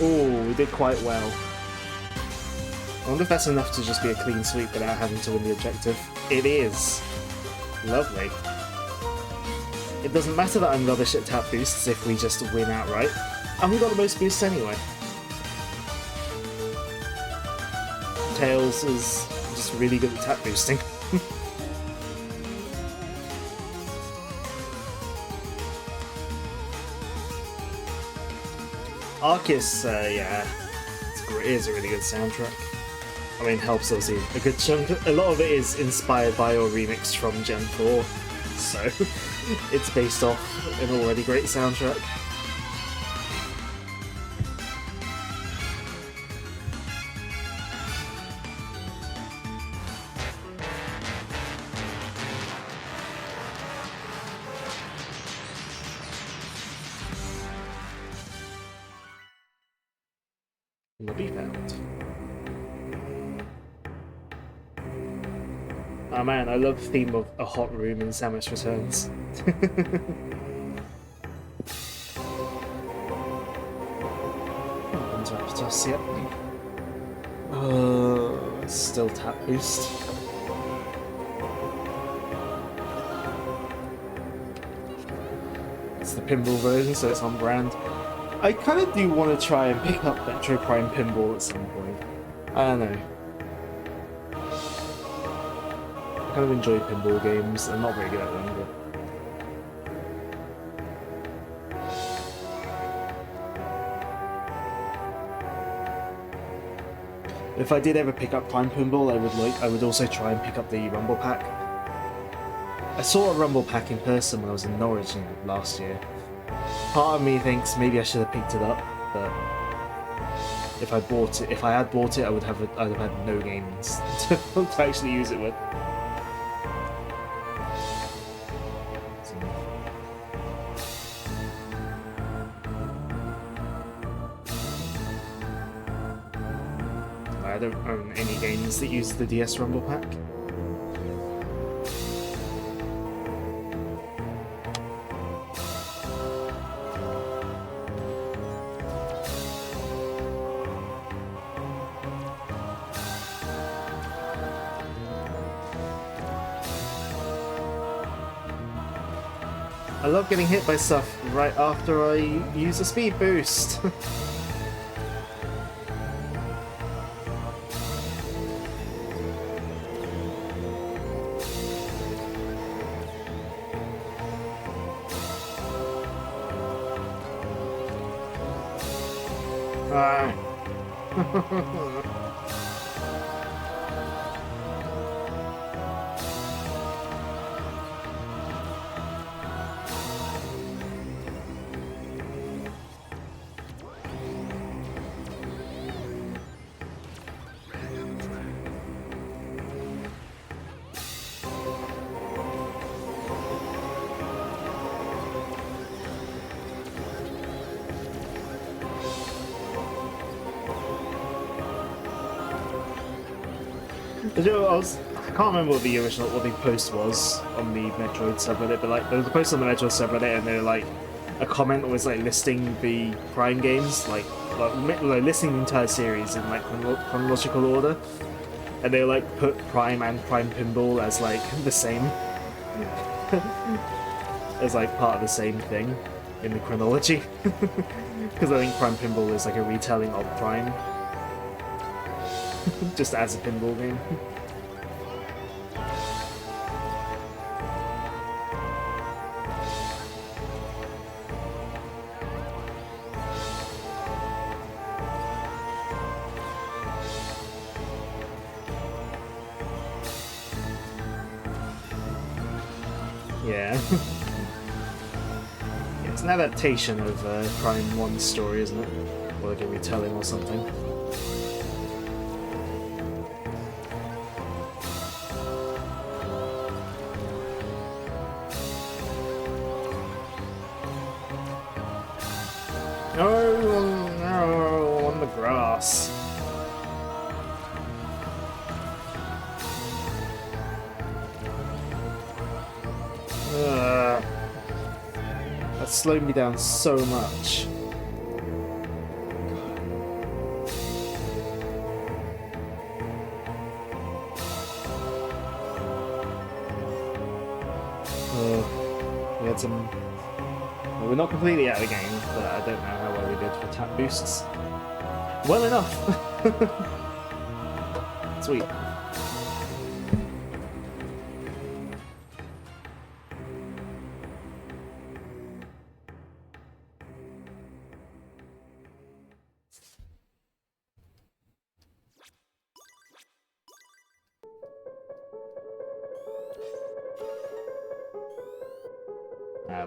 Oh, we did quite well. I wonder if that's enough to just be a clean sweep without having to win the objective. It is. Lovely. It doesn't matter that I'm rubbish at tap boosts if we just win outright. And we got the most boosts anyway. Tails is just really good at tap boosting. Arceus, yeah, it is a really good soundtrack. I mean, helps obviously a good chunk. A lot of it is inspired by or remixed from Gen 4, so it's based off an already great soundtrack. Will be found. Oh man, I love the theme of a hot room in Samus Returns. Interrupt us, yep. Still tap boost. It's the pinball version, so it's on brand. I kind of do want to try and pick up Metro Prime Pinball at some point. I don't know. I kind of enjoy pinball games. I'm not very good at them, but... If I did ever pick up Prime Pinball, I would also try and pick up the Rumble Pack. I saw a Rumble Pack in person when I was in Norwich last year. Part of me thinks maybe I should have picked it up, but if I had bought it, I'd have had no games to actually use it with. I don't own any games that use the DS Rumble Pack. I love getting hit by stuff right after I use a speed boost. Ah. I can't remember what the post was on the Metroid subreddit, but like there was a post on the Metroid subreddit, and they were like a comment was like listing the Prime games, like listing the entire series in like chronological order, and they like put Prime and Prime Pinball as like the same, as like part of the same thing in the chronology, because I think Prime Pinball is like a retelling of Prime. Just as a pinball game. Yeah. It's an adaptation of Prime 1's story, isn't it? Or like a retelling or something. No, no, on the grass. That slowed me down so much. We had some... Well, we're not completely out of the game, but I don't know how well we did for tap boosts. Well enough! Sweet.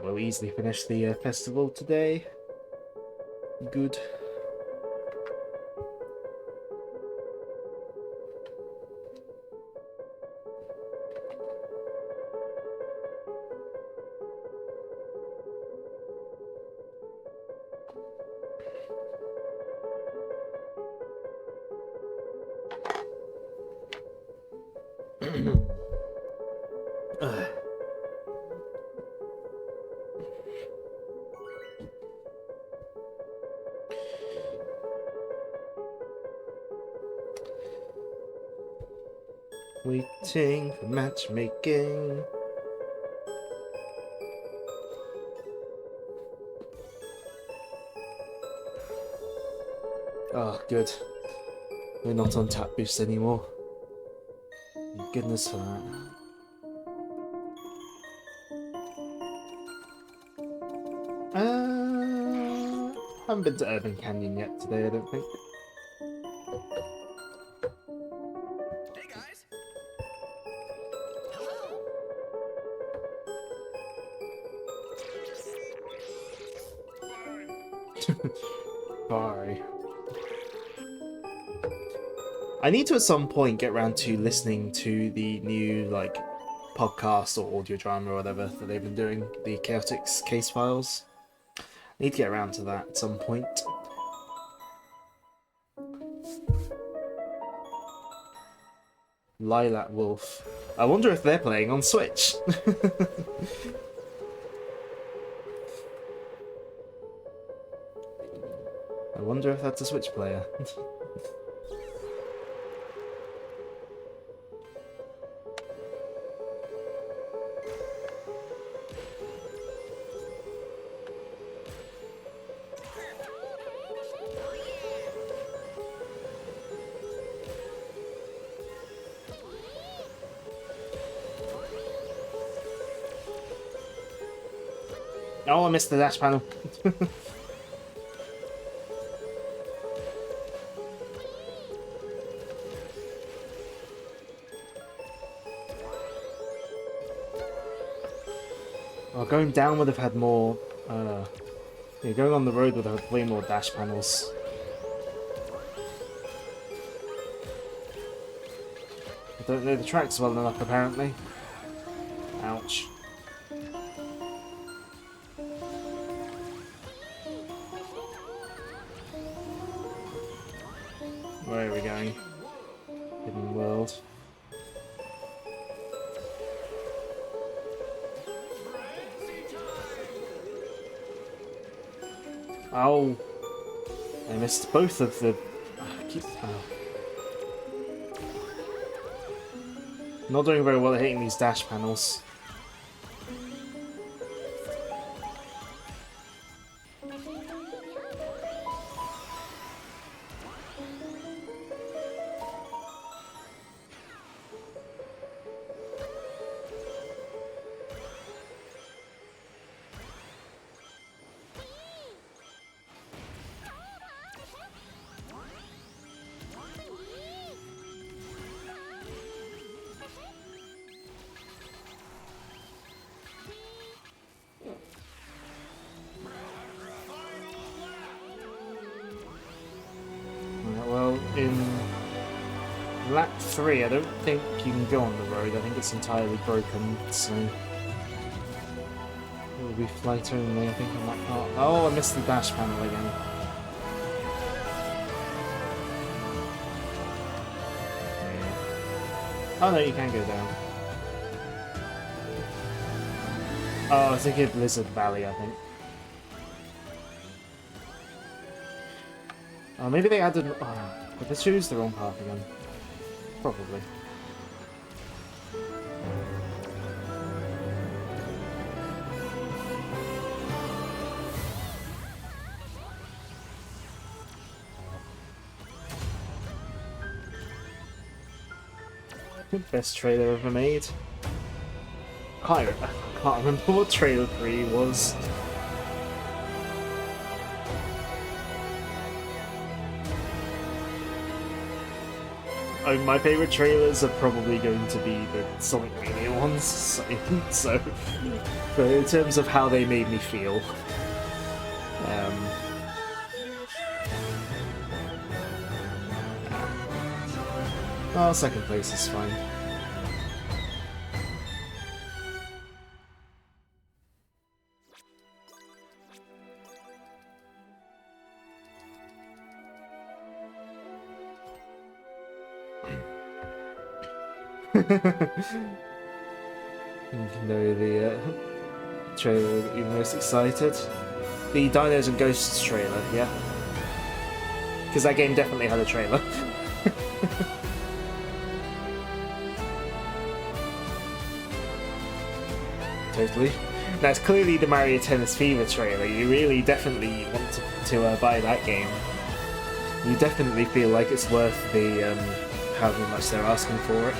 We'll easily finish the festival today. Good. Waiting for matchmaking. Oh, good. We're not on tap boost anymore. Thank goodness for that. Haven't been to Urban Canyon yet today, I don't think. Hey guys. Hello. Bye. I need to at some point get around to listening to the new like podcast or audio drama or whatever that they've been doing, the Chaotix case files. I need to get around to that at some point. Lilac Wolf. I wonder if they're playing on Switch. I wonder if that's a Switch player. Oh, I missed the dash panel. Oh, going down would have had more... yeah, going on the road would have had way more dash panels. I don't know the tracks well enough, apparently. Ouch. Where are we going? Hidden world. Oh! I missed both of the... Not doing very well at hitting these dash panels. in lap 3, I don't think you can go on the road. I think it's entirely broken, so it will be flight only, I think, on that part. Oh, I missed the dash panel again. Oh no, you can go down. Oh, I think it's Blizzard Valley, I think. Oh, maybe they added... Oh, did they choose the wrong path again? Probably. Best trailer ever made. I can't remember what trailer 3 was. Oh, my favourite trailers are probably going to be the Sonic Mania ones, so but in terms of how they made me feel. Oh, second place is fine. You know the trailer that you're most excited? The Dinos and Ghosts trailer, yeah. Because that game definitely had a trailer. Totally. That's clearly the Mario Tennis Fever trailer. You really definitely want to buy that game. You definitely feel like it's worth the however much they're asking for it.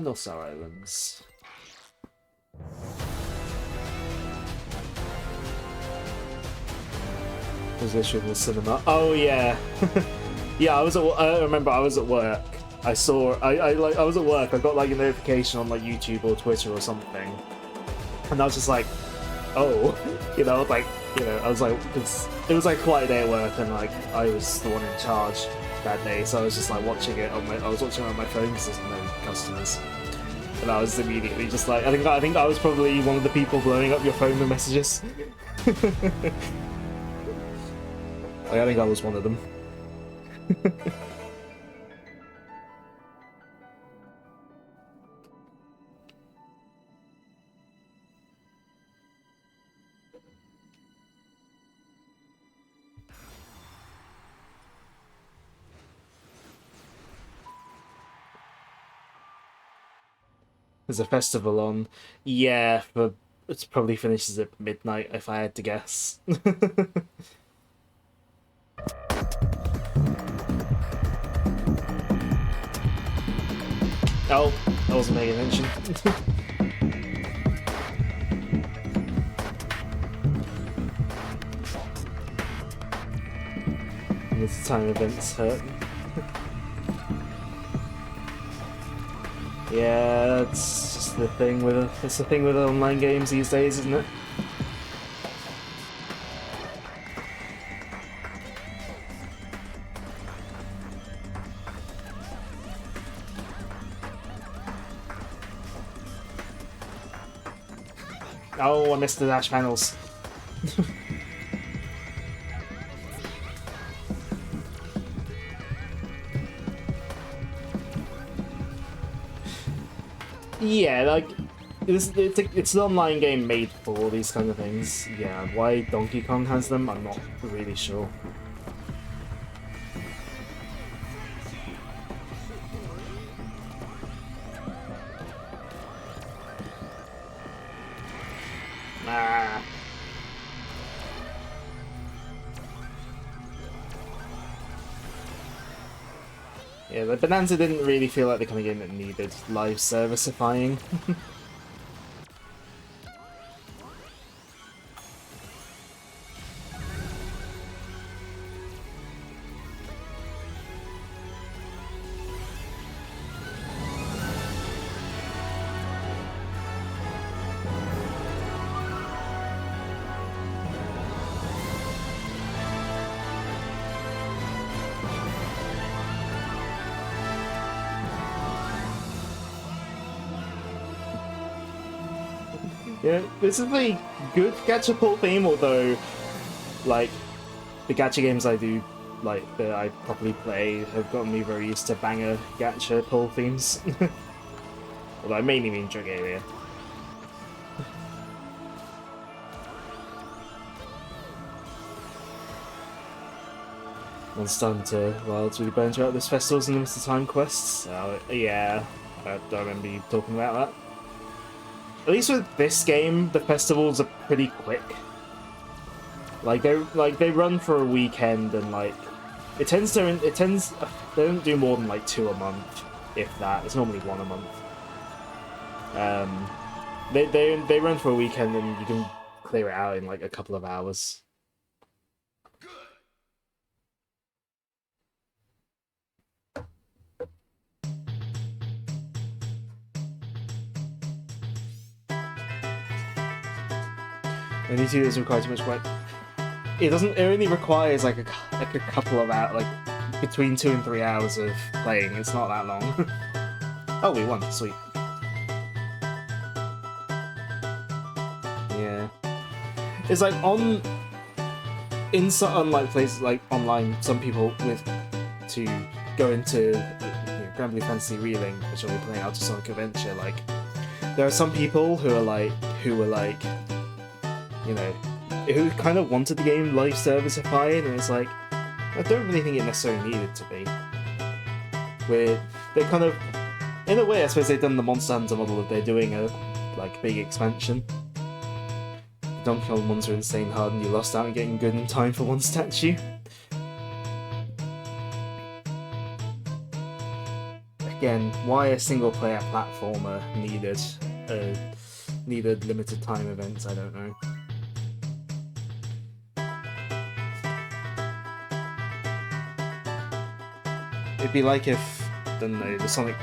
North Star Islands. Position in the cinema. Oh yeah, yeah. I remember I was at work. I was at work. I got like a notification on like YouTube or Twitter or something, and I was just like, oh, I was like, because it was like quite a day at work, and like I was the one in charge that day, so I was just like watching it on I was watching it on my phone because there's no customers, and I was immediately just like, I think I was probably one of the people blowing up your phone with messages. I think I was one of them. There's a festival on. Yeah, but it probably finishes at midnight if I had to guess. Oh, I wasn't paying attention. This time events hurt. Yeah, it's just the thing with online games these days, isn't it? Oh, I missed the dash panels. Yeah, like, it's an online game made for all these kind of things. Yeah, why Donkey Kong has them, I'm not really sure. Ah. Yeah, the Bonanza didn't really feel like the kind of game that needed live serviceifying. Yeah, this is a good gacha pull theme, although, like, the gacha games I do, like, that I properly play have gotten me very used to banger gacha pull themes. Although I mainly mean Dragalia. Once done to Wilds really burns you out this festival's and limited time quests. Oh, yeah, I don't remember you talking about that. At least with this game, the festivals are pretty quick. They run for a weekend, and like they don't do more than like 2 a month, if that. It's normally 1 a month. They run for a weekend, and you can clear it out in like a couple of hours. And these videos require too much work. It doesn't. It only requires like a couple of hours, like between 2 and 3 hours of playing. It's not that long. Oh, we won. Sweet. Yeah. It's like in some unlike places like online, some people to go into Grand Blue Fantasy Reeling, which I'll be playing out to Sonic Adventure. Like, there are some people who were like, you know, who kind of wanted the game live servicified, and it's like, I don't really think it necessarily needed to be. They're kind of, in a way, I suppose they've done the Monster Hunter model of they're doing a like big expansion. Donkey Kong ones are insane hard, and you lost out on getting good in time for one statue. Again, why a single-player platformer needed limited time events, I don't know. It'd be like if, I don't know, the Sonic...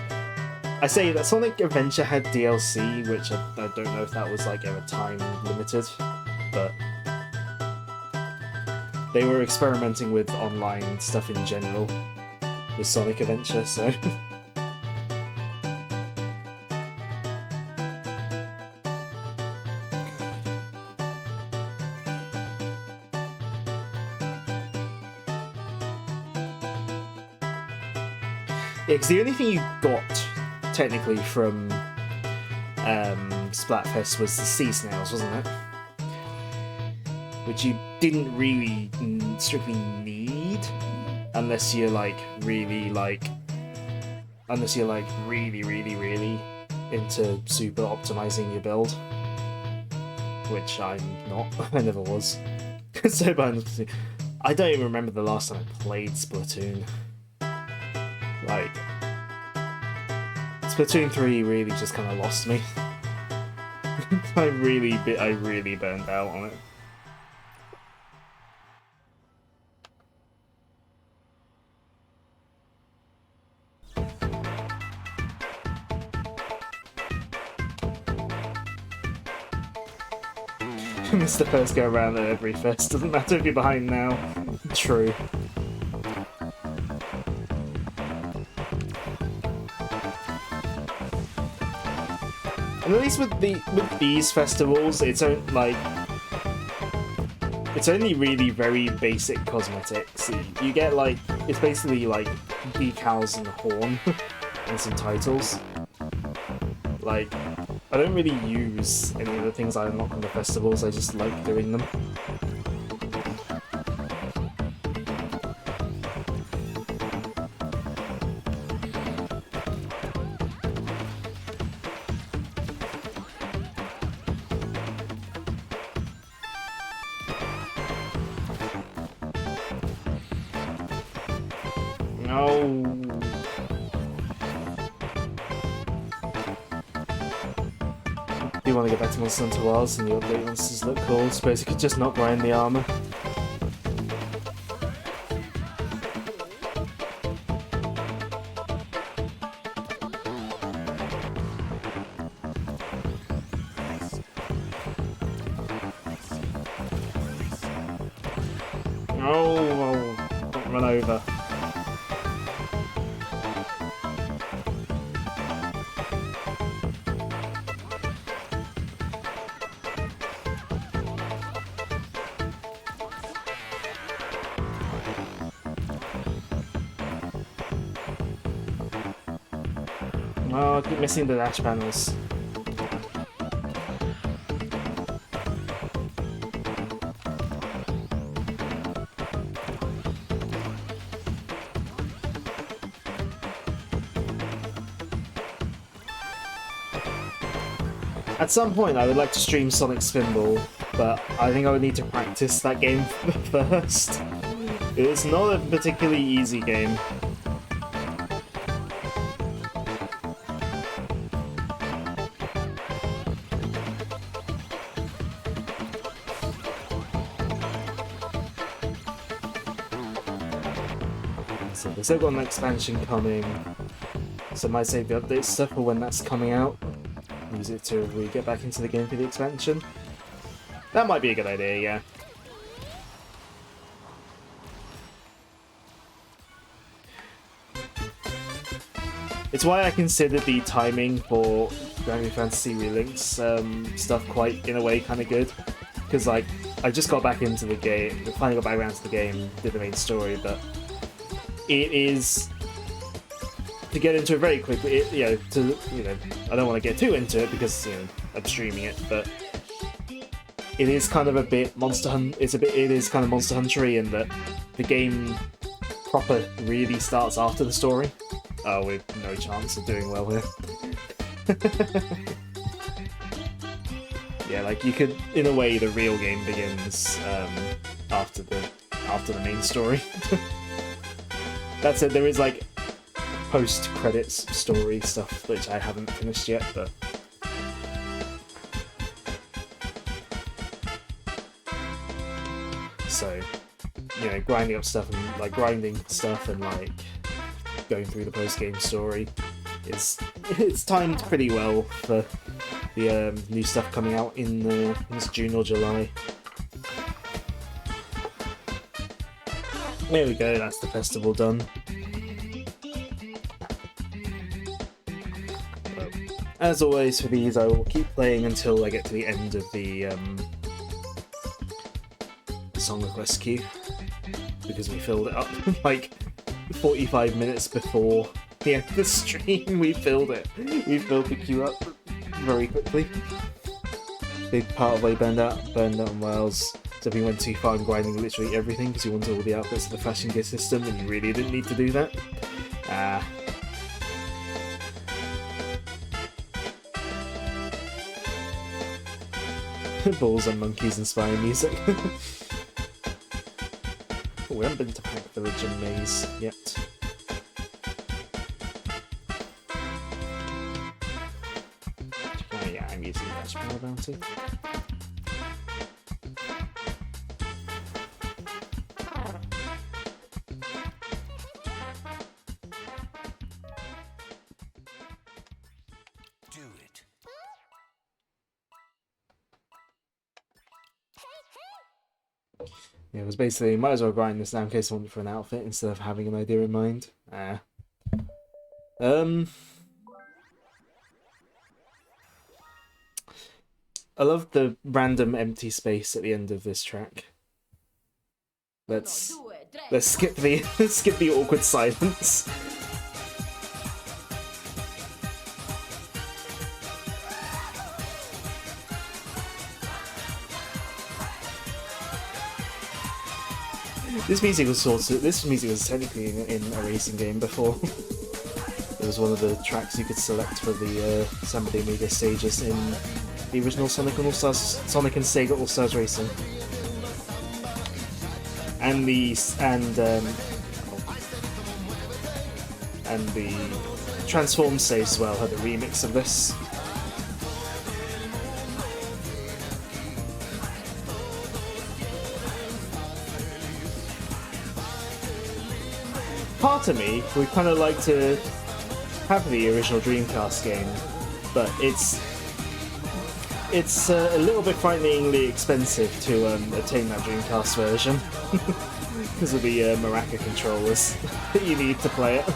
I say that Sonic Adventure had DLC, which I don't know if that was like ever time limited, but they were experimenting with online stuff in general with Sonic Adventure, so... Yeah, because the only thing you got, technically, from Splatfest was the sea snails, wasn't it? Which you didn't really strictly need, unless you're really into super optimizing your build, which I'm not. I never was. So, I don't even remember the last time I played Splatoon. Like, Splatoon 3 really just kind of lost me. I really burned out on it. Missed the first go around at every fest. Doesn't matter if you're behind now. True. And at least with these festivals, it's only really very basic cosmetics. You get it's basically like decals and a horn and some titles. I don't really use any of the things I unlock on the festivals, I just like doing them. No. Do you want to get back to Monster Hunter Wilds and the update monsters look cool? Suppose you could just not grind the armor. Oh, don't run over. Oh, I keep missing the dash panels. At some point, I would like to stream Sonic Spinball, but I think I would need to practice that game first. It's not a particularly easy game. So they've still got an expansion coming, so I might save the update stuff for when that's coming out. Use it to really get back into the game for the expansion. That might be a good idea, yeah. It's why I considered the timing for Final Fantasy Relinks stuff quite, in a way, kind of good. Because, like, I just got back into the game, finally got back around to the game, did the main story, but it is... to get into it very quickly, I don't want to get too into it because, I'm streaming it, but it is kind of a bit Monster Hunt. It is kind of Monster Huntery in that the game proper really starts after the story. Oh, we've no chance of doing well here. Yeah, like you could, in a way, the real game begins after the main story. That said, there is like post-credits story stuff which I haven't finished yet, but so grinding stuff and like going through the post-game story it's timed pretty well for the new stuff coming out in this June or July. There we go, that's the festival done. As always for these, I will keep playing until I get to the end of the song request queue, because we filled it up like 45 minutes before the end of the stream. We filled it. We filled the queue up very quickly. Big part of way burned out on Wales. So we went too far in grinding literally everything because you wanted all the outfits of the fashion gear system, and you really didn't need to do that. Balls and monkeys inspiring music. Oh, we haven't been to Pack Village and Maze yet. Oh yeah, I'm using that Power Bounty. Yeah, it was basically, might as well grind this now in case I want it for an outfit instead of having an idea in mind. I love the random empty space at the end of this track. Let's skip the awkward silence. This music was technically in a racing game before. It was one of the tracks you could select for the Samba de Amiga stages in the original Sonic and Sega All Stars Racing. And the Transform stage as well had a remix of this. Part of me would kind of like to have the original Dreamcast game, but it's a little bit frighteningly expensive to obtain that Dreamcast version because of the Maraca controllers that you need to play it.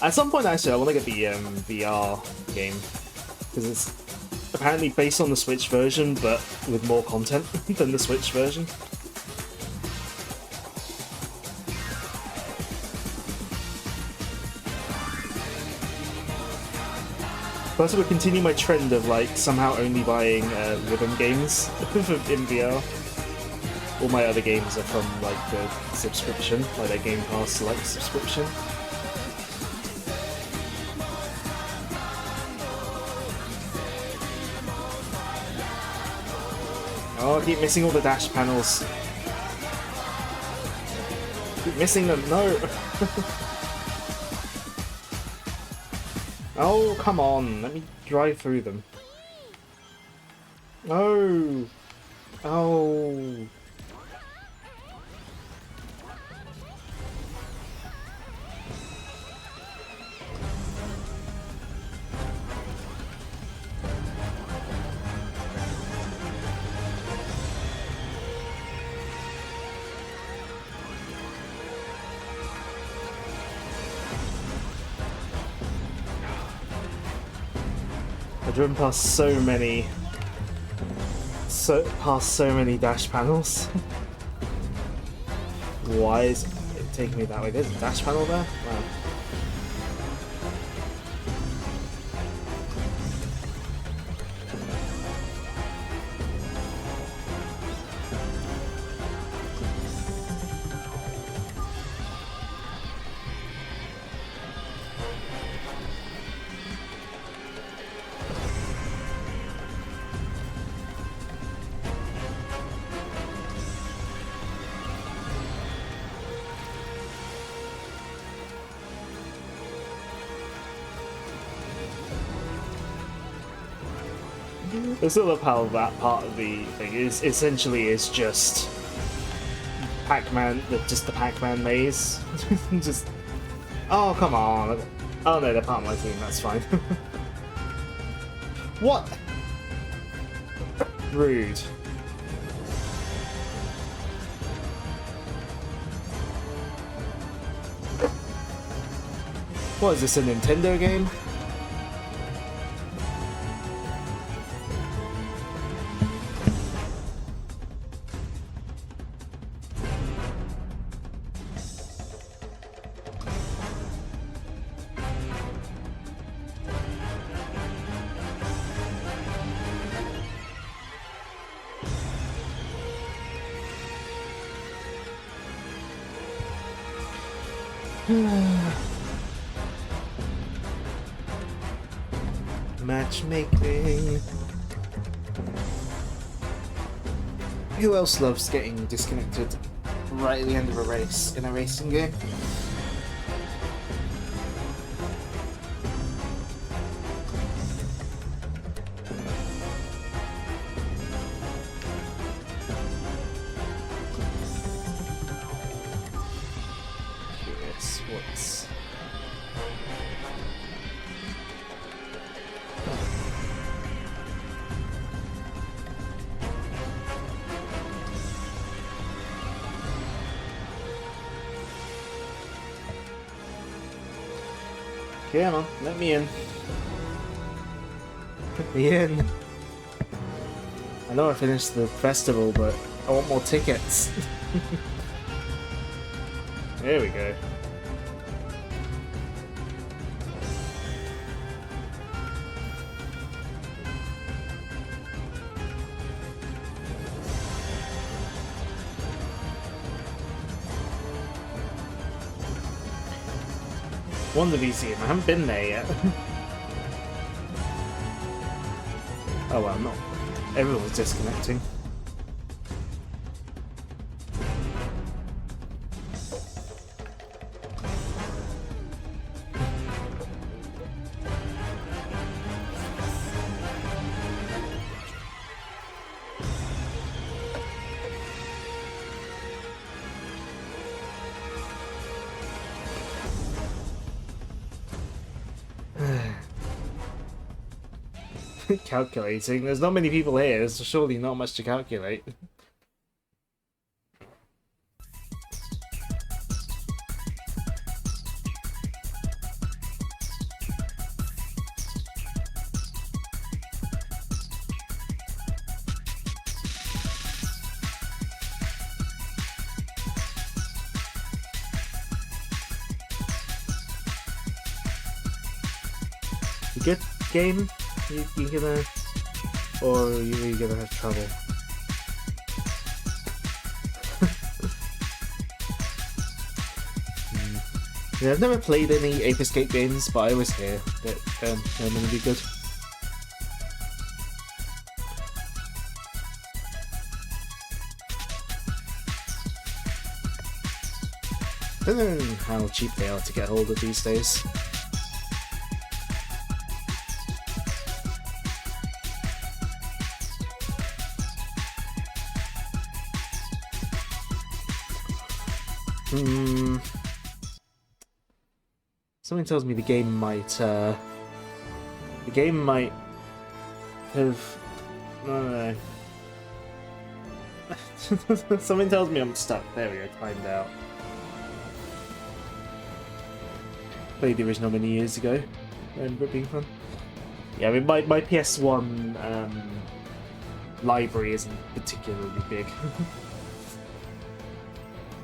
At some point, actually, I want to get the VR game because it's apparently based on the Switch version, but with more content than the Switch version. Plus, we're continuing my trend of like somehow only buying rhythm games in VR. All my other games are from like the subscription, like their Game Pass like subscription. Oh, I keep missing all the dash panels. Keep missing them, no! Oh, come on, let me drive through them. No! Oh! I've driven past so many dash panels. Why is it taking me that way? There's a dash panel there? Wow. I still love how that part of the thing is essentially is just Pac-Man, just the Pac-Man maze. Just, oh come on! Oh no, they're part of my team. That's fine. What? Rude. What is this, a Nintendo game? Matchmaking. Who else loves getting disconnected right at the end of a race in a racing game? Curious, what's... Come on, let me in. Let me in. I know I finished the festival, but I want more tickets. There we go. Wonder Museum, I haven't been there yet. Oh well, not everyone's disconnecting. Calculating. There's not many people here, there's surely not much to calculate. game? You gonna, or are you gonna have trouble? Yeah, I've never played any Ape Escape games, but I always hear that they're gonna be good. I don't know how cheap they are to get hold of these days. Something tells me the game might have... No. Something tells me I'm stuck. There we go, timed out. Played the original many years ago. I remember it being fun. Yeah, I mean, my PS1 library isn't particularly big.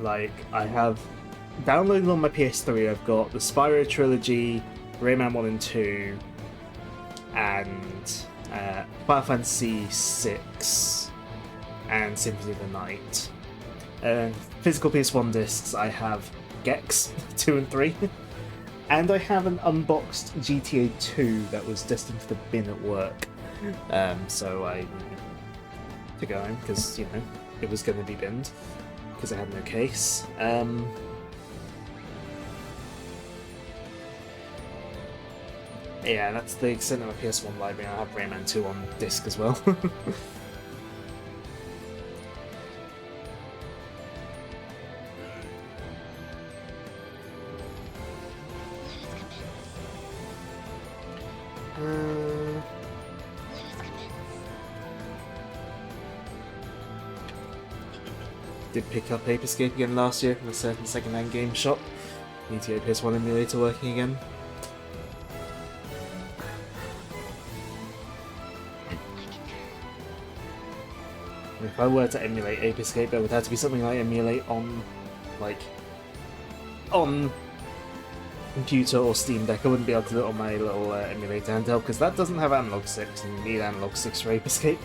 Like, I have downloaded on my PS3, I've got the Spyro trilogy, Rayman 1 and 2, and Final Fantasy 6, and Symphony of the Night. Physical PS1 discs, I have Gex 2 and 3, and I have an unboxed GTA 2 that was destined for the bin at work. So I took it home because, you know, it was going to be binned because I had no case. Yeah, that's the extent of my PS1 library. I have Rayman 2 on disc as well. Did pick up Ape Escape again last year from a certain second-hand game shop. Need to get PS1 emulator working again. If I were to emulate Ape Escape, it would have to be something I emulate on, like, on computer or Steam Deck. I wouldn't be able to do it on my little emulator handheld because that doesn't have analog sticks, and you need analog sticks for Ape Escape.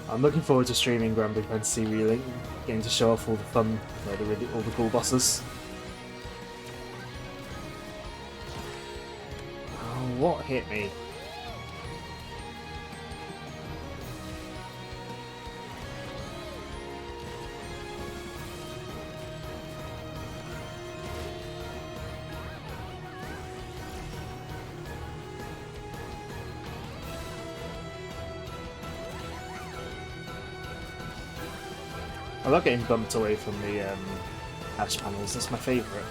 I'm looking forward to streaming Grand Blue Fantasy Relink, getting to show off all the fun, like all the cool bosses. Oh, what hit me? I love getting bumped away from the dash panels, that's my favourite.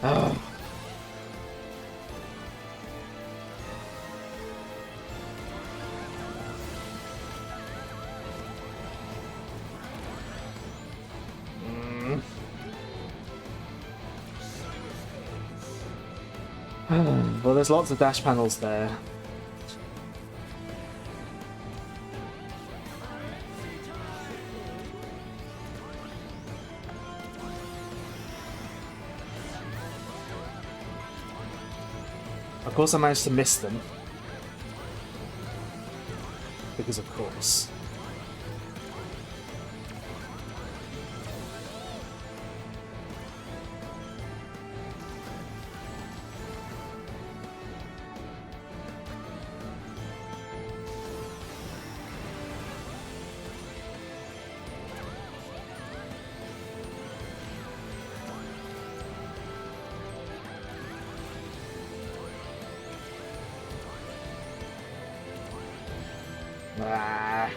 Oh. Well, there's lots of dash panels there. Of course I managed to miss them. Because of course. Ah.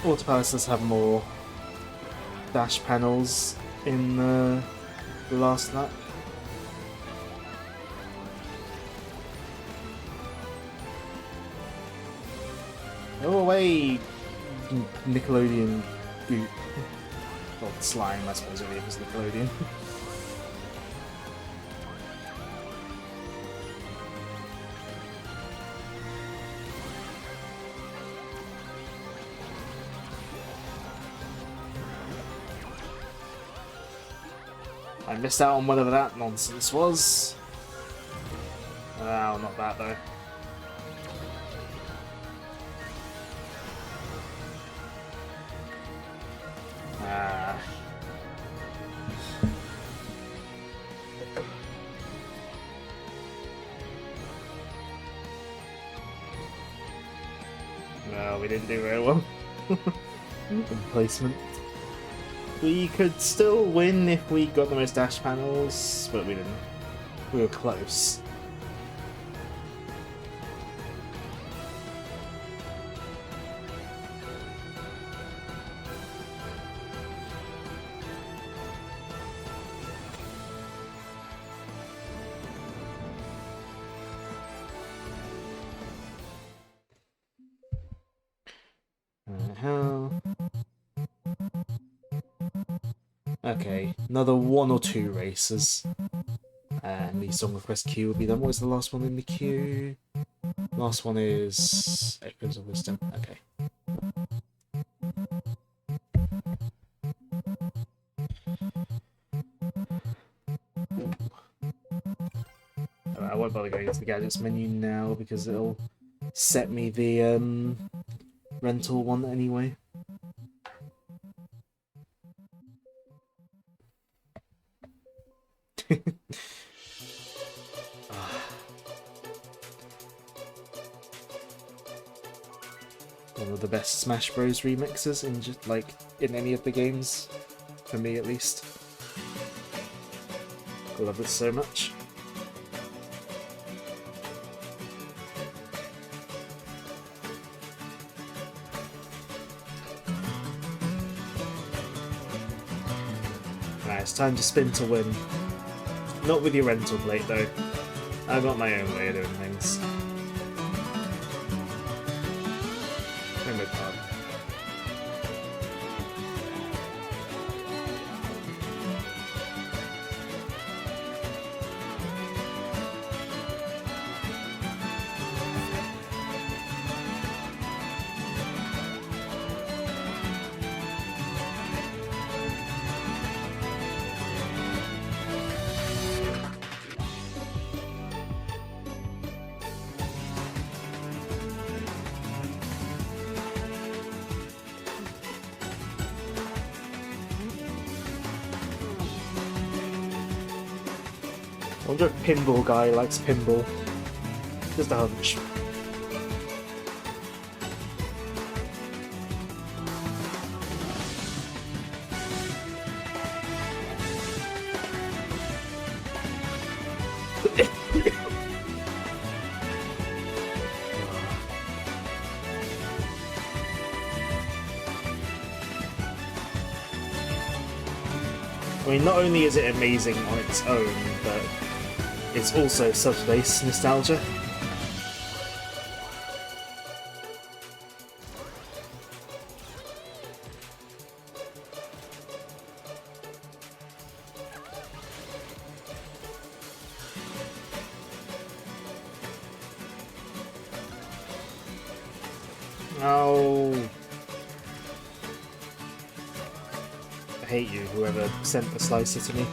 Auto Palace does have more dash panels in the last lap. Go away, Nickelodeon goop. Well, slime, I suppose it was Nickelodeon. I missed out on whatever that nonsense was. Oh, not that though. Ah. No, we didn't do very well. Good placement. We could still win if we got the most dash panels, but we didn't. We were close. Okay, another 1 or 2 races. And the song request queue will be done. What was the last one in the queue? Last one is Echoes of Wisdom. Okay. I won't bother going into the gadgets menu now because it'll set me the rental one anyway. One of the best Smash Bros remixes in just like in any of the games, for me at least. I love it so much. Right, it's time to spin to win. Not with your rental plate though. I've got my own way of doing things. Rainbow card. I wonder if Pinball Guy likes pinball. Just a hunch. I mean, not only is it amazing on its own, but it's also sub-space nostalgia. Oh. I hate you, whoever sent the slicer to me.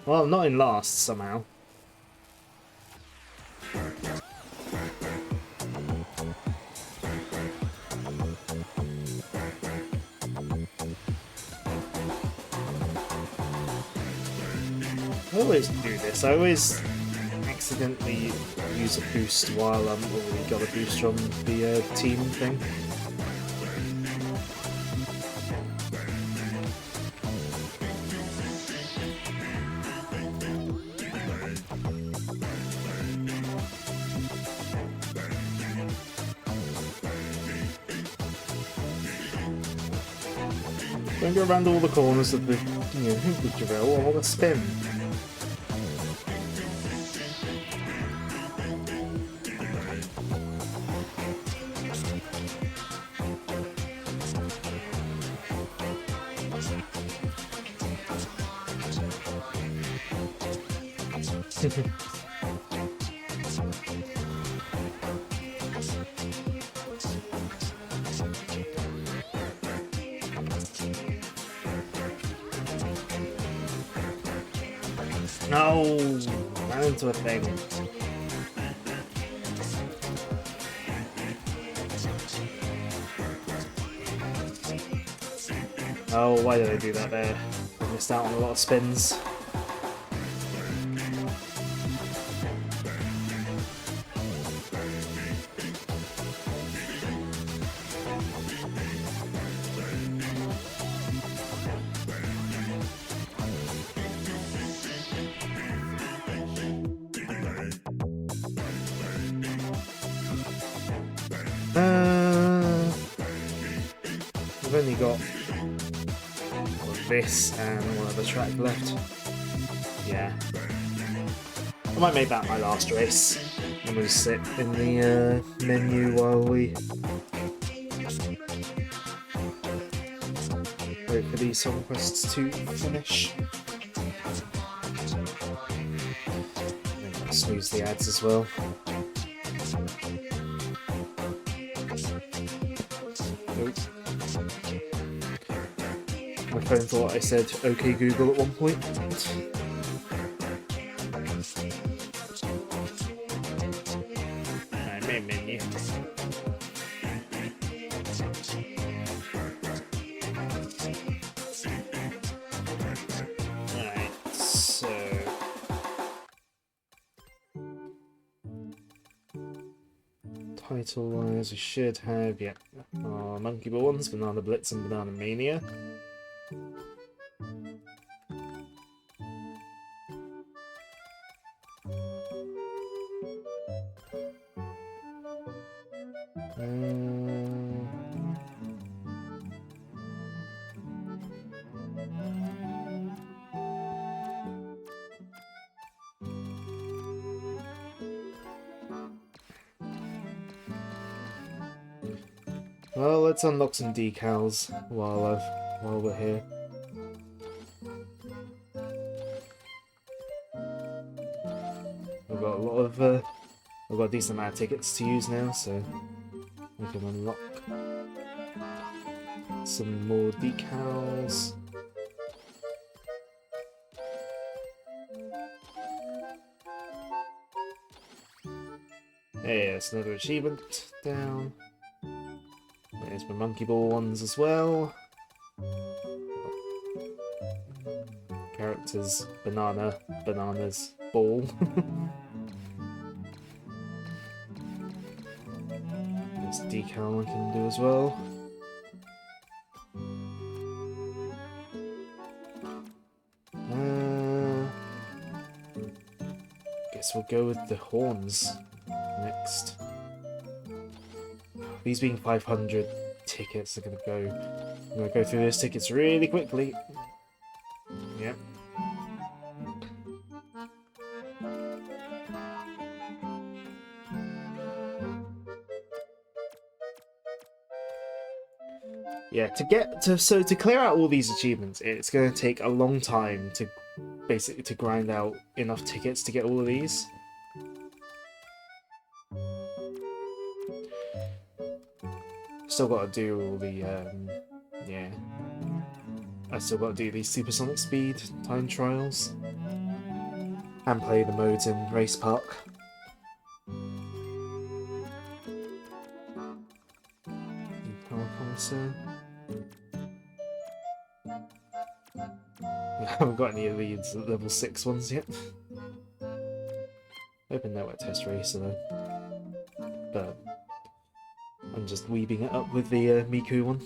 Well, I'm not in last somehow. I always do this. I always accidentally use a boost while I'm already got a boost from the team thing. Don't go around all the corners of the Hooper drill. I want to spin. No! Ran into a thing. Oh, why did I do that there? I missed out on a lot of spins. I've only got this and one other track left. Yeah. I might make that my last race. I'm going to sit in the menu while we wait for these song quests to finish. I'll snooze the ads as well. Nope. My phone thought I said OK Google at one point. Main menu. Alright, so title wise we should have Monkey Ball ones, Banana Blitz and Banana Mania. Well, let's unlock some decals while we're here. I've got a lot of I've got a decent amount of tickets to use now, so we can unlock some more decals. There's another achievement down. There's my Monkey Ball ones as well. Characters, bananas, ball. There's a decal I can do as well. Guess we'll go with the horns next. These being 500 tickets are I'm gonna go through those tickets really quickly. Yep. Yeah, to clear out all these achievements, it's gonna take a long time to basically to grind out enough tickets to get all of these. Still got to do all the yeah. I still got to do these supersonic speed time trials and play the modes in Race Park. Power Concert. I haven't got any of these level 6 ones yet. Open network test racer though. But I'm just weaving it up with the Miku one.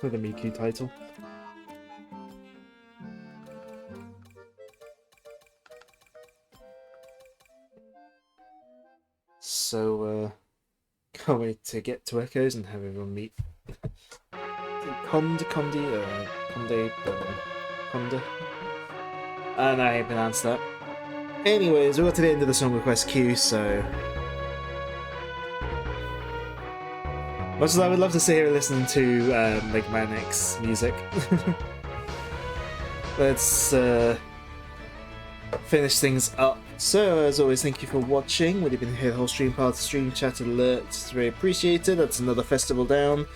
With the Miku title. So, can't wait to get to Echoes and have everyone meet Conde. I don't know how you pronounce that. Anyways, we got to the end of the song request queue, so much as I would love to sit here listening to Mega Man X music, let's finish things up. So, as always, thank you for watching. Whether you've been here the whole stream, part of the stream chat alerts, it's very appreciated. That's another festival down.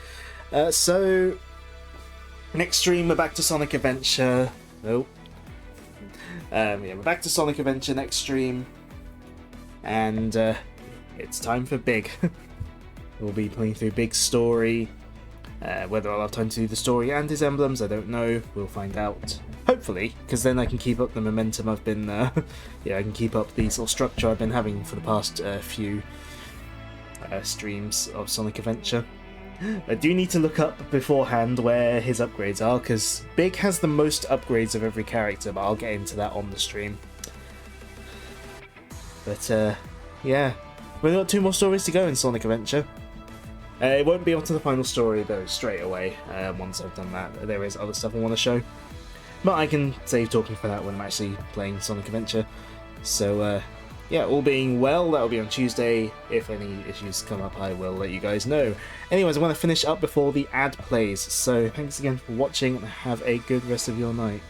So, next stream, we're back to Sonic Adventure. Nope. Yeah, we're back to Sonic Adventure next stream. And it's time for Big. We'll be playing through Big's story. Whether I'll have time to do the story and his emblems, I don't know. We'll find out. Hopefully, because then I can keep up the momentum I've been, yeah, I can keep up the sort of structure I've been having for the past few streams of Sonic Adventure. I do need to look up beforehand where his upgrades are, because Big has the most upgrades of every character, but I'll get into that on the stream. But, yeah, we've got 2 more stories to go in Sonic Adventure. It won't be on to the final story, though, straight away, once I've done that. There is other stuff I want to show. But I can save talking for that when I'm actually playing Sonic Adventure. So, yeah, all being well, that'll be on Tuesday. If any issues come up, I will let you guys know. Anyways, I want to finish up before the ad plays. So, thanks again for watching, and have a good rest of your night.